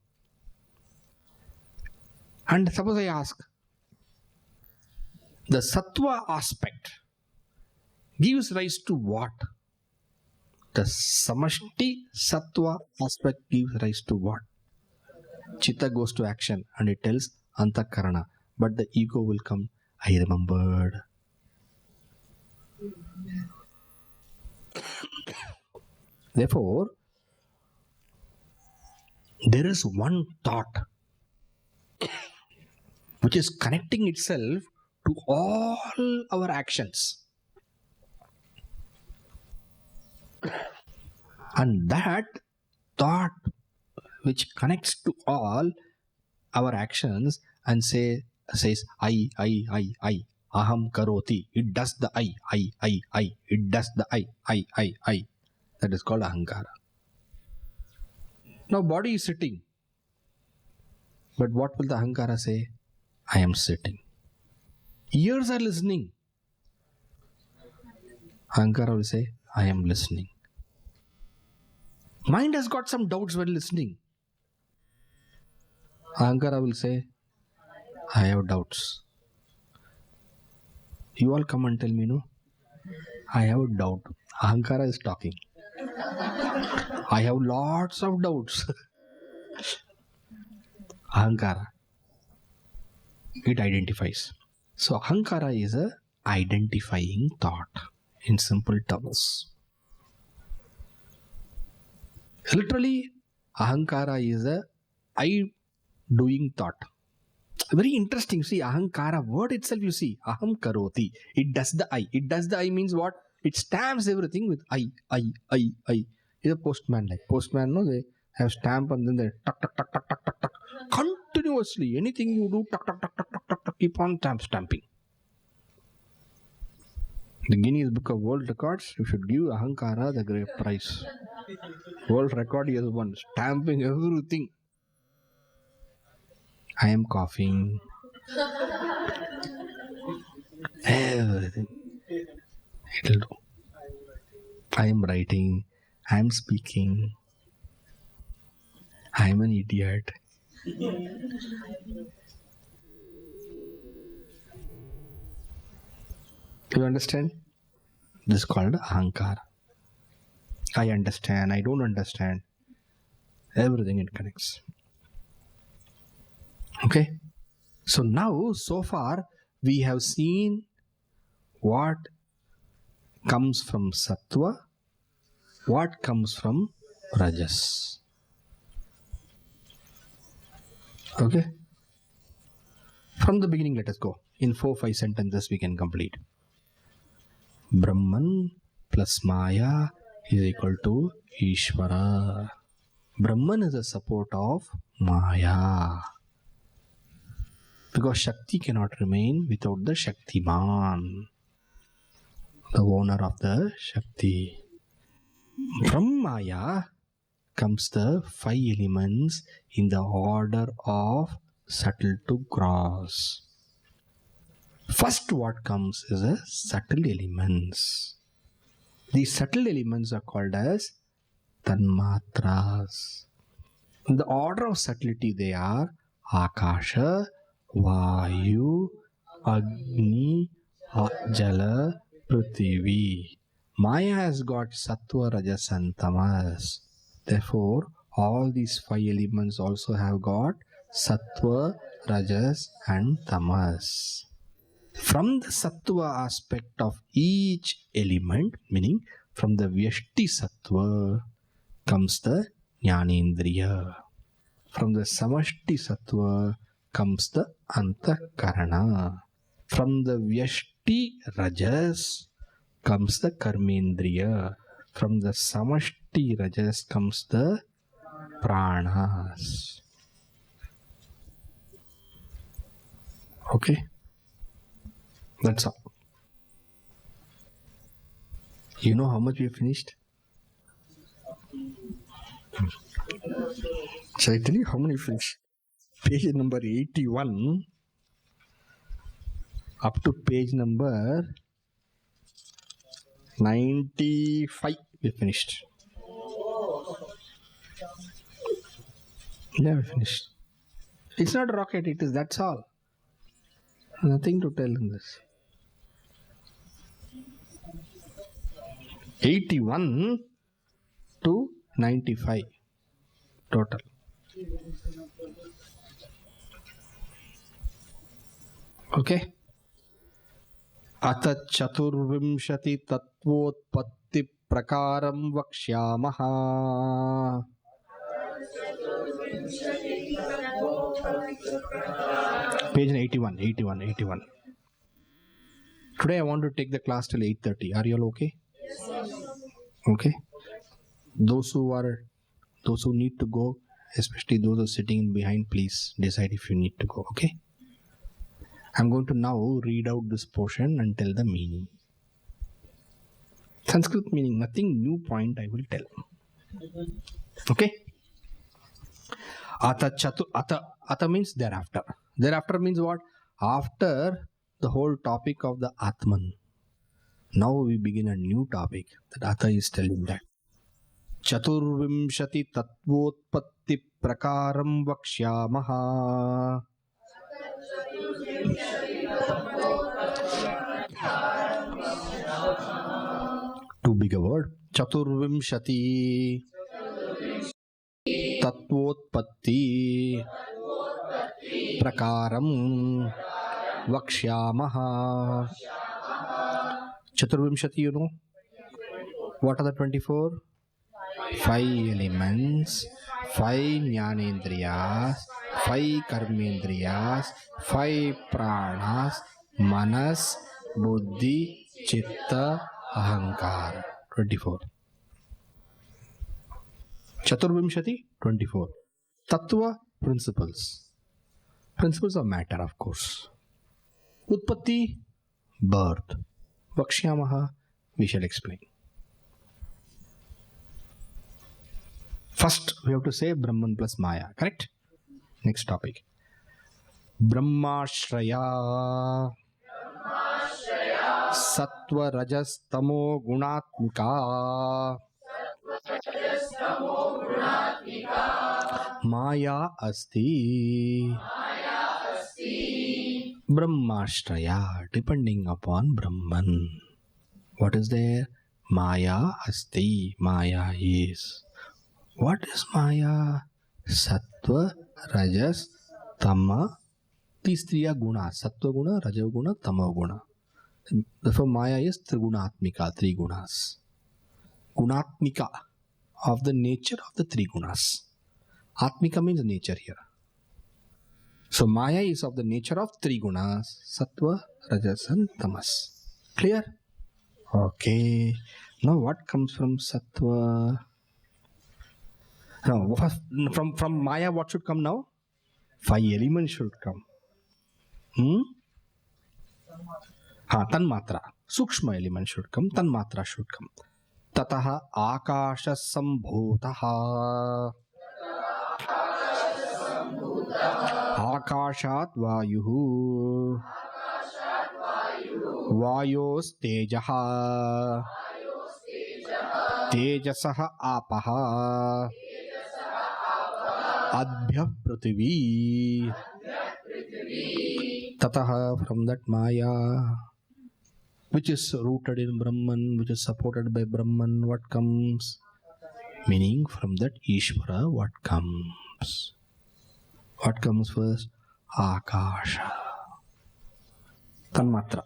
And suppose I ask, the sattva aspect gives rise to what? The samashti sattva aspect gives rise to what? Chitta goes to action and it tells antakarana. But the ego will come, I remembered. Therefore, there is one thought which is connecting itself to all our actions. And that thought which connects to all our actions and says, I, aham karoti. It does the I. It does the I. That is called ahankara. Now body is sitting. But what will the ahankara say? I am sitting. Ears are listening. Ahankara will say, I am listening. Mind has got some doubts while listening. Ahankara will say, I have doubts. You all come and tell me, no? I have a doubt. Ahankara is talking. I have lots of doubts. Ahankara. It identifies. So Ahankara is a identifying thought in simple terms. Literally, Ahankara is a I-doing thought. Very interesting. See, Ahankara word itself, you see, Aham Karoti. It does the I. It does the I means what? It stamps everything with I. Is a postman like. Postman, no, they have stamp and then they tuck. Continuously, anything you do, tuck, keep on stamping. The Guinness Book of World Records, you should give Ahankara the great prize. World record he has won, stamping everything. I am coughing. Everything. It'll do. I am writing. I am speaking. I am an idiot. You understand? This is called Ahankara. I understand. I don't understand. Everything it connects. Okay? So now, so far, we have seen what comes from sattva, what comes from rajas. Okay? From the beginning, let us go. In 4-5 sentences, we can complete. Brahman plus Maya is equal to Ishwara. Brahman is a support of Maya. Because Shakti cannot remain without the Shaktiman, the owner of the Shakti. From Maya comes the 5 elements in the order of subtle to gross. First, what comes is the subtle elements. These subtle elements are called as tanmatras. In the order of subtlety, they are Akasha, Vayu, Agni, Jala, Prithvi. Maya has got Sattva, Rajas and Tamas. Therefore, all these five elements also have got Sattva, Rajas and Tamas. From the Sattva aspect of each element, meaning from the Vyashti Sattva, comes the Jnanendriya. From the Samashti Sattva comes the Antakarana. From the Vyashti Rajas comes the Karmendriya. From the Samashti Rajas comes the Pranas. Okay? That's all. You know how much we have finished? Shall I tell you how many finished? Page number 81 up to page number 95 we finished. Yeah, we finished. It's not a rocket, it is, that's all. Nothing to tell in this. 81 to 95 total. Okay. Ata chaturvimshati tattvotpatti prakaram vakshamaha. Page 81. Today I want to take the class till 8:30. Are you all okay? Okay. Those who need to go, especially those who are sitting behind, please decide if you need to go. Okay. I'm going to now read out this portion and tell the meaning. Sanskrit meaning, nothing new point I will tell. Okay. Ata means thereafter. Thereafter means what? After the whole topic of the Atman. Now we begin a new topic that Ata is telling that. Chaturvimshati tattvotpatti prakaram vakshamaha. Too big a word. Chaturvimshati tattvotpatti prakaram vakshamaha. Chaturvimshati, you know? What are the 24? 5 elements, 5 jnanendriyas, 5 karmendriyas, 5 pranas, manas, buddhi, chitta, ahankara. 24. Chaturvimshati, 24. Tattva, principles. Principles of matter, of course. Utpatti, birth. Vakshyamaha, we shall explain. First, we have to say Brahman plus Maya, correct? Next topic. Brahmashraya Sattva Rajas Tamo Gunatmika Maya Asti. Brahmashraya, depending upon Brahman. What is there? Maya Asti. Maya is. What is Maya? Sattva, Rajas, Tama. These three are gunas. Sattva guna, Raja guna, Tama guna. Therefore, Maya is Trigunatmika, 3 gunas. Gunatmika, of the nature of the 3 gunas. Atmika means nature here. So, Maya is of the nature of 3 gunas. Sattva, Rajas and Tamas. Clear? Okay. Now, what comes from Sattva? Now, from Maya, what should come now? 5 elements should come. Tanmatra. Sukshma element should come. Tanmatra should come. Tataha Akasha Sambhotaha. Akashat Vayuhu. Vayostejaha. Tejasaha Apaha. Adbhyah Prithvi. Tataha, from that Maya, which is rooted in Brahman, which is supported by Brahman, what comes? Meaning from that Ishwara, what comes? What comes first? Akasha. Tanmatra.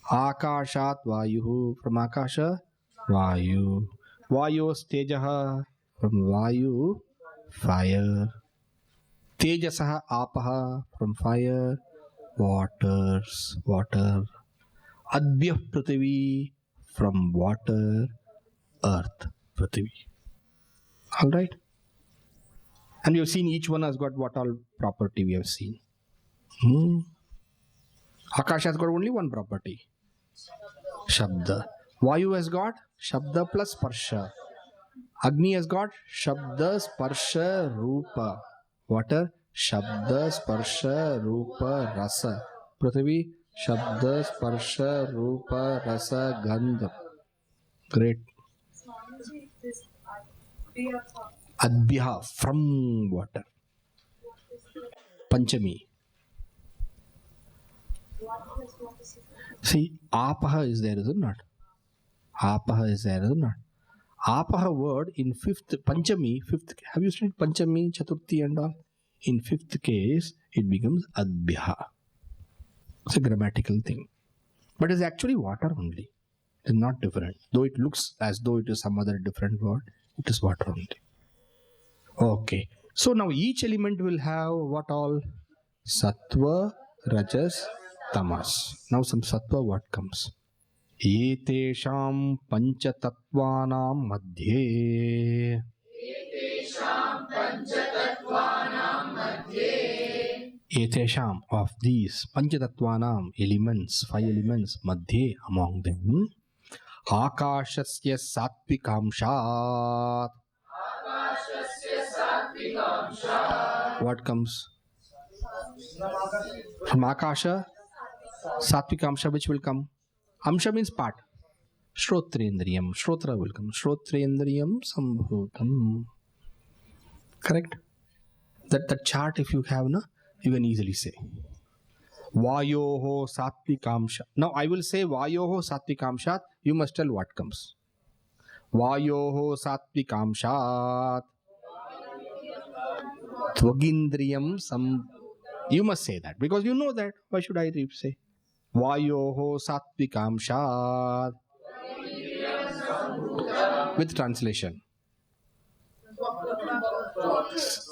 Akashat Vayuhu. From Akasha, Vayu. Vayos Tejaha. From Vayu, fire. Tejasaha Apaha. From fire, waters, water. Adbhyah Prithvi. From water, earth, Prithvi. Alright? And we have seen each one has got what all property we have seen. Akash has got only one property. Shabda. Vayu has got Shabda plus Sparsha. Agni has got Shabda, Sparsha, Rupa. Water, Shabda, Sparsha, Rupa, Rasa. Prithvi, Shabda, Sparsha, Rupa, Rasa, Gandha. Great. Swamiji, this Advayananda. Adbhya, from water. Panchami. See, Apaha is there, is it not? Apaha is there, is it not? Apaha word in fifth, Panchami, fifth, have you studied Panchami, Chaturthi and all? In fifth case, it becomes Adbhya. It's a grammatical thing. But it's actually water only. It's not different. Though it looks as though it is some other different word, it is water only. Okay. So now each element will have what all? Sattva, Rajas, Tamas. Now some Sattva, what comes? Etesham panchatattvanam madhye. Etesham, of these panchatattvanam elements, five elements, madhye, among them, Akashasya sattvikamshat. What comes? From Akasha, Sattvikamsha, which will come? Amsha means part. Shrotrendriyam. Shrotra will come. Shrotrendriyam sambhutam. Correct? That chart, if you have, na, you can easily say. Vayoho Sattvikamsha. Now I will say Vayoho Sattvikamshat. You must tell what comes. Vayoho Sattvikamshat. Tvagindriyam sam. You must say that because you know that. Why should I say? Vayoho Sattvikamshat. With translation.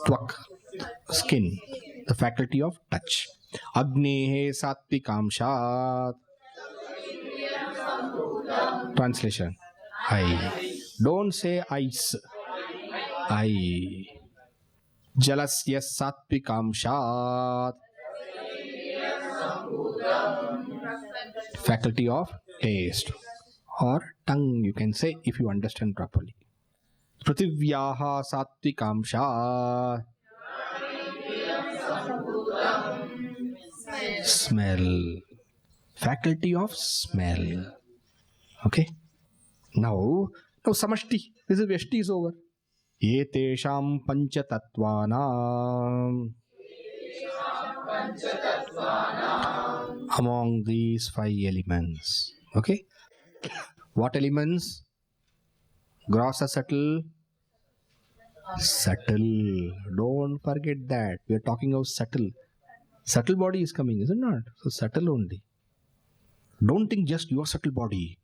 Tvak. Skin. The faculty of touch. Agnehe Sattvikamshat. Translation. I. Don't say ice. I. Jalasya Sattvikamshat. Faculty of taste. Or tongue, you can say, if you understand properly. Prithivyaha Sattvikamshat. Smell. Faculty of smell. Okay. Now Samashti. This is Vyashti is over. Etesham panchatattvanam. Among these five elements. Okay. What elements? Gross or subtle? Subtle. Don't forget that. We are talking of subtle. Subtle body is coming, is it not? So subtle only. Don't think just your subtle body.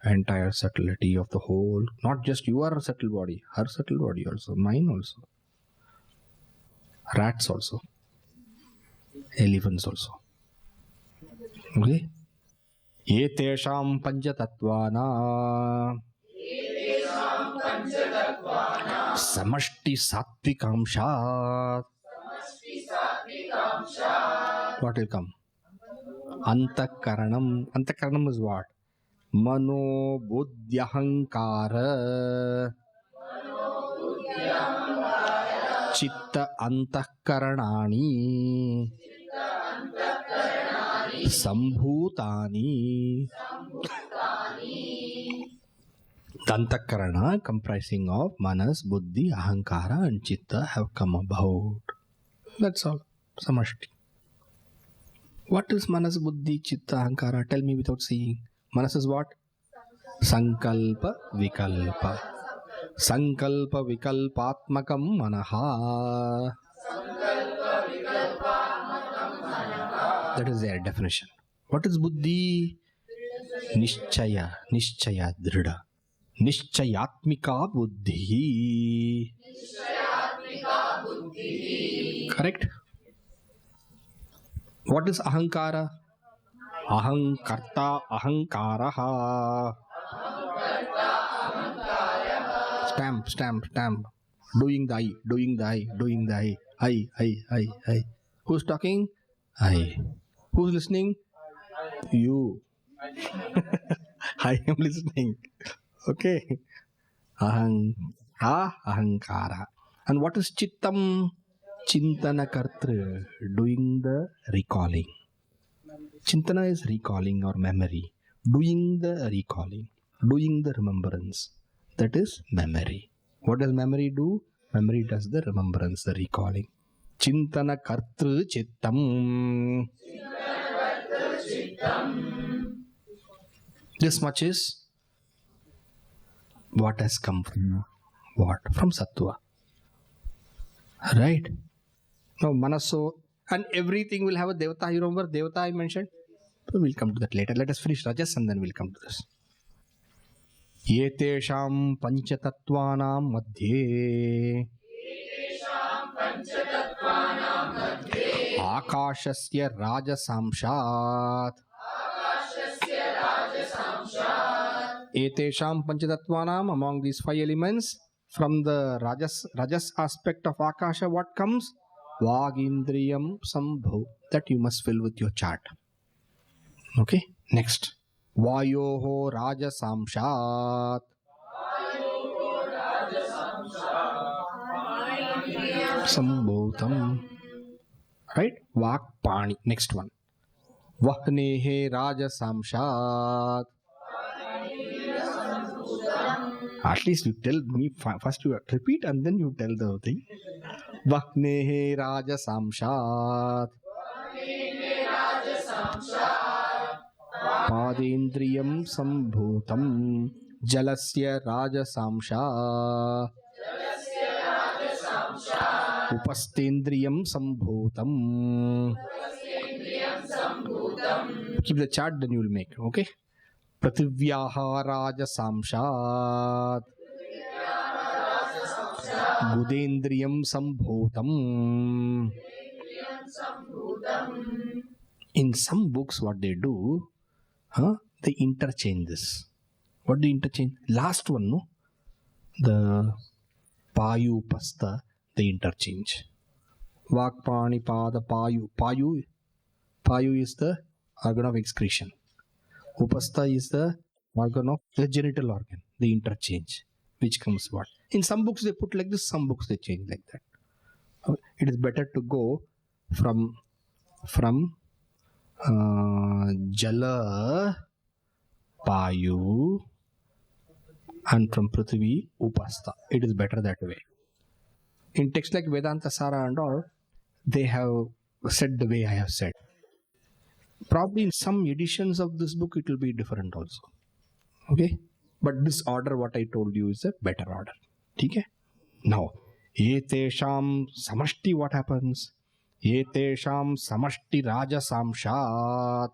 Entire subtlety of the whole. Not just your subtle body. Her subtle body also. Mine also. Rats also. Elephants also. Okay. Etesham panchatattvanam. Samashti sattvikamshat. What will come? Antakaranam. Antakaranam is what? Mano buddhyahankara. chitta antahkarani sambhutani. The antahkarana comprising of manas, buddhi, ahankara and chitta have come about. That's all. Samashti. What is manas, buddhi, chitta, ahankara? Tell me without seeing. Manas is what? Sankalpa vikalpa. Sankalpa vikalpatmakam manaha. That is their definition. What is buddhi? Nishchaya, nishchaya dhrida. Nishchayatmika buddhi. Correct? What is ahankara? Ahankarta ahankaraha. Stamp. Doing the I. Who's talking? I. Who's listening? You. I am listening. Okay. Ahankara. And what is chittam? Chintana kartra. Doing the recalling. Chintana is recalling or memory. Doing the recalling. Doing the remembrance. That is memory. What does memory do? Memory does the remembrance, the recalling. Chintana kartru chittam. This much is what has come from what? From Sattva. Right? Now Manaso and everything will have a Devata. You remember Devata I mentioned? So we'll come to that later. Let us finish Rajas and then we'll come to this. Yetesham panchatattvanam madhye Akashasya rajasamshat Etesham panchatattvanam, among these five elements, from the rajas aspect of Akasha, what comes? Vagindriyam sambhu. That you must fill with your chart. Okay, next. Vayoho rajasamshat sambhutam. Right? Vakpani. Next one. Vahnehe rajasamshat. At least you tell me first, you repeat and then you tell the thing. Vahnehe rajasamshat Padendriyam sambhutam Jalasya rajasamsha Upastendriyam sambhutam. Keep the chart, then you will make. Okay. Prathivyaha rajasamshat Gudendriyam sambhutam. In some books, what they do, they interchange this. What do you interchange? Last one, no? The Payu Pasta, they interchange. Vakpani Pada Payu. Payu is the organ of excretion. Upasta is the organ of the genital organ. They interchange. Which comes what? In some books they put like this, some books they change like that. It is better to go from Jala Payu and from Prithvi Upasta. It is better that way. In texts like Vedanta Sara and all, they have said the way I have said. Probably in some editions of this book it will be different also. Okay? But this order what I told you is a better order. Okay? Now, Etesham Samashti, what happens? Etesham Samashti Rajasamshat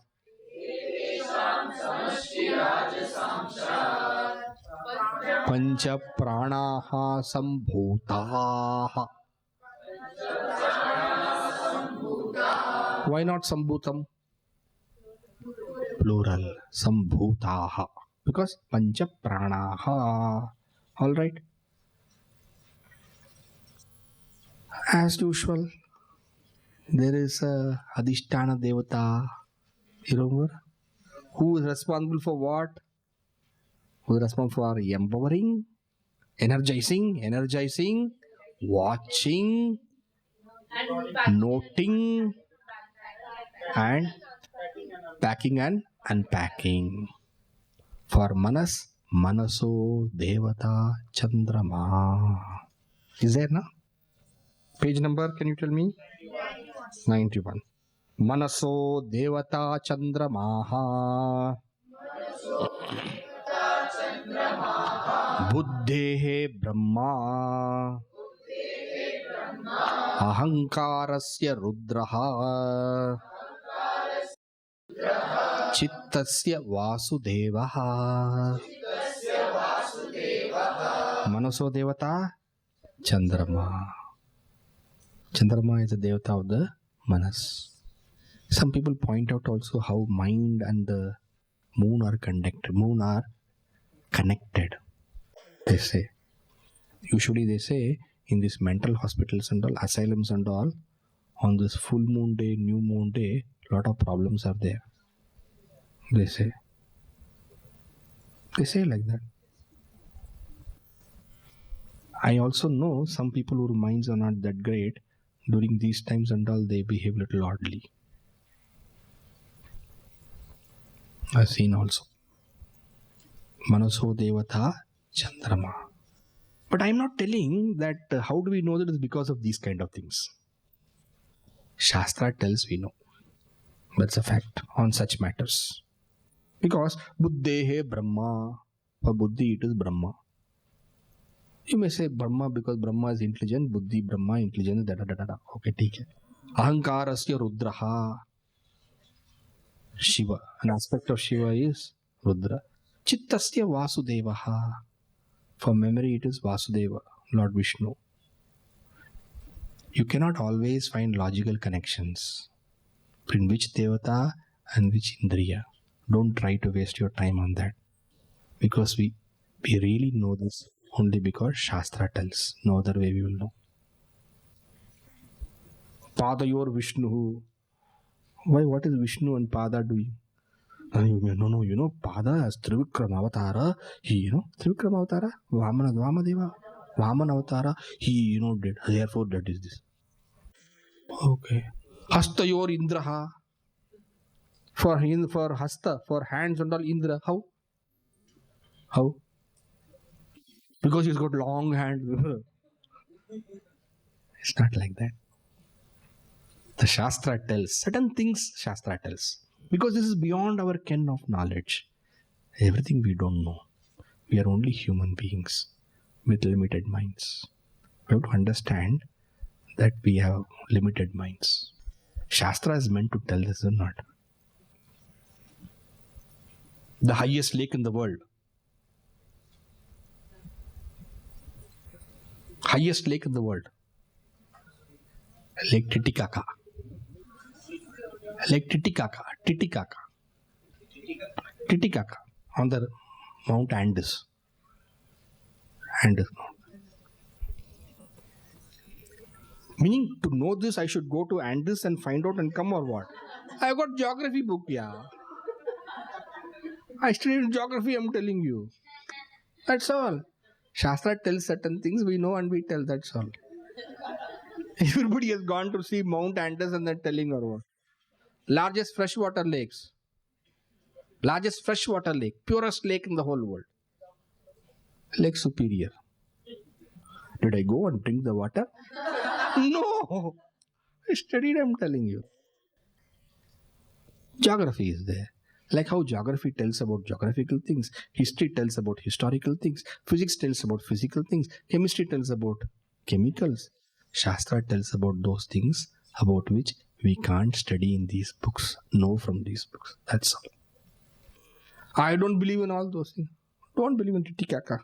Pancha Pranaha Sambhutaha. Why not Sambhutam? Plural. Sambhutaha. Because Pancha Pranaha. Alright. As usual, there is a Adhisthana Devata. You remember? Who is responsible for what? Who is responsible for empowering, energizing, watching, noting, and packing and unpacking. For Manas, Manaso Devata Chandrama. Is there, na? Page number, can you tell me? 91. Manaso Devata Chandramaha Buddhehe Brahma Ahankarasya Rudraha Chittasya Vasudevaha. Manaso Devata Chandrama. Chandrama is the Devata of the Manas. Some people point out also how mind and the moon are connected. They say. Usually they say in these mental hospitals and all, asylums and all, on this full moon day, new moon day, lot of problems are there. They say. They say like that. I also know some people whose minds are not that great. During these times and all, they behave little oddly. I've seen also. Manaso Devata Chandrama. But I'm not telling that how do we know that it's because of these kind of things. Shastra tells we know. That's a fact on such matters. Because Buddhehe Brahma. For Buddhi it is Brahma. You may say Brahma because Brahma is intelligent, Buddhi, Brahma, intelligence, da da da da. Okay, take it. Ahankarasya Rudraha. Shiva. An aspect of Shiva is Rudra. Chittasya Vasudevaha. For memory it is Vasudeva, Lord Vishnu. You cannot always find logical connections between which Devata and which Indriya. Don't try to waste your time on that. Because we really know this only because Shastra tells. No other way we will know. Padayor Vishnu. Why? What is Vishnu and Pada doing? No, Pada as Trivikram Avatara. He, Trivikram Avatara, Vamadeva, Vaman Avatara, he, did. Therefore, that is this. Okay. Hastayor Indraha. For Hasta, for hands and all, Indra. How? How? Because he's got long hands. It's not like that. The Shastra tells. Certain things Shastra tells. Because this is beyond our ken of knowledge. Everything we don't know. We are only human beings with limited minds. We have to understand that we have limited minds. Shastra is meant to tell this or not. The highest lake in the world. Highest lake in the world. Lake Titicaca. Lake Titicaca on the Mount Andes. Meaning to know this, I should go to Andes and find out and come or what? I got geography book, yeah. I studied geography, I'm telling you. That's all. Shastra tells certain things, we know and we tell, that's all. Everybody has gone to see Mount Andes and they're telling or what? Largest freshwater lakes. Largest freshwater lake. Purest lake in the whole world. Lake Superior. Did I go and drink the water? No. I studied, I'm telling you. Geography is there. Like how geography tells about geographical things, history tells about historical things, physics tells about physical things, chemistry tells about chemicals. Shastra tells about those things about which we can't study in these books, know from these books. That's all. I don't believe in all those things. Don't believe in Titicaca.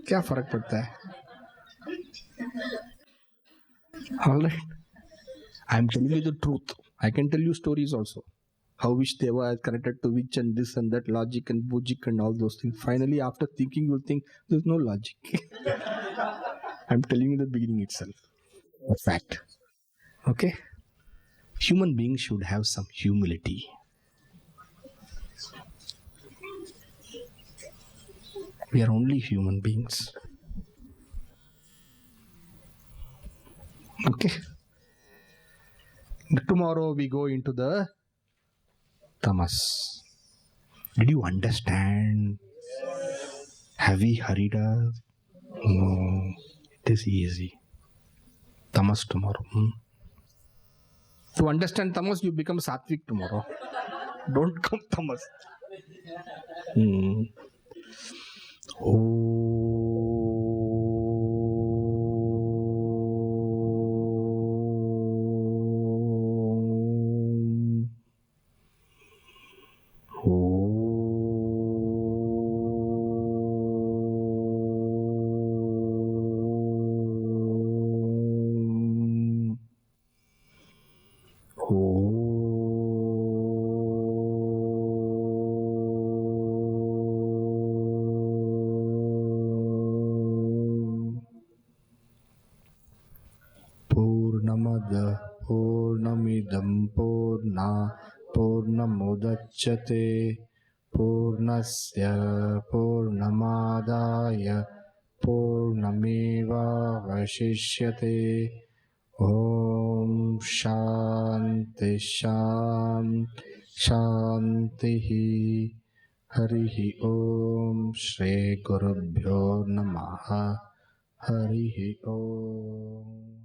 क्या फर्क पड़ता है? All right. I am telling you the truth. I can tell you stories also. How which Deva is connected to which and this and that, logic and bujik and all those things. Finally, after thinking, you'll think there's no logic. I'm telling you the beginning itself. A fact. Okay? Human beings should have some humility. We are only human beings. Okay. Tomorrow we go into the tamas. Did you understand? Have we hurried up? No. It is easy. Tamas tomorrow. To understand tamas, you become sattvic tomorrow. Don't come tamas. Purnamada Purnamidam Purna Purnamudachyate Purnasya Purnamadaya Purnameva Vashishyate. Om Shanti Shanti Shantihi. Harihi Om Shri Gurubhyo Namaha. Harihi Om.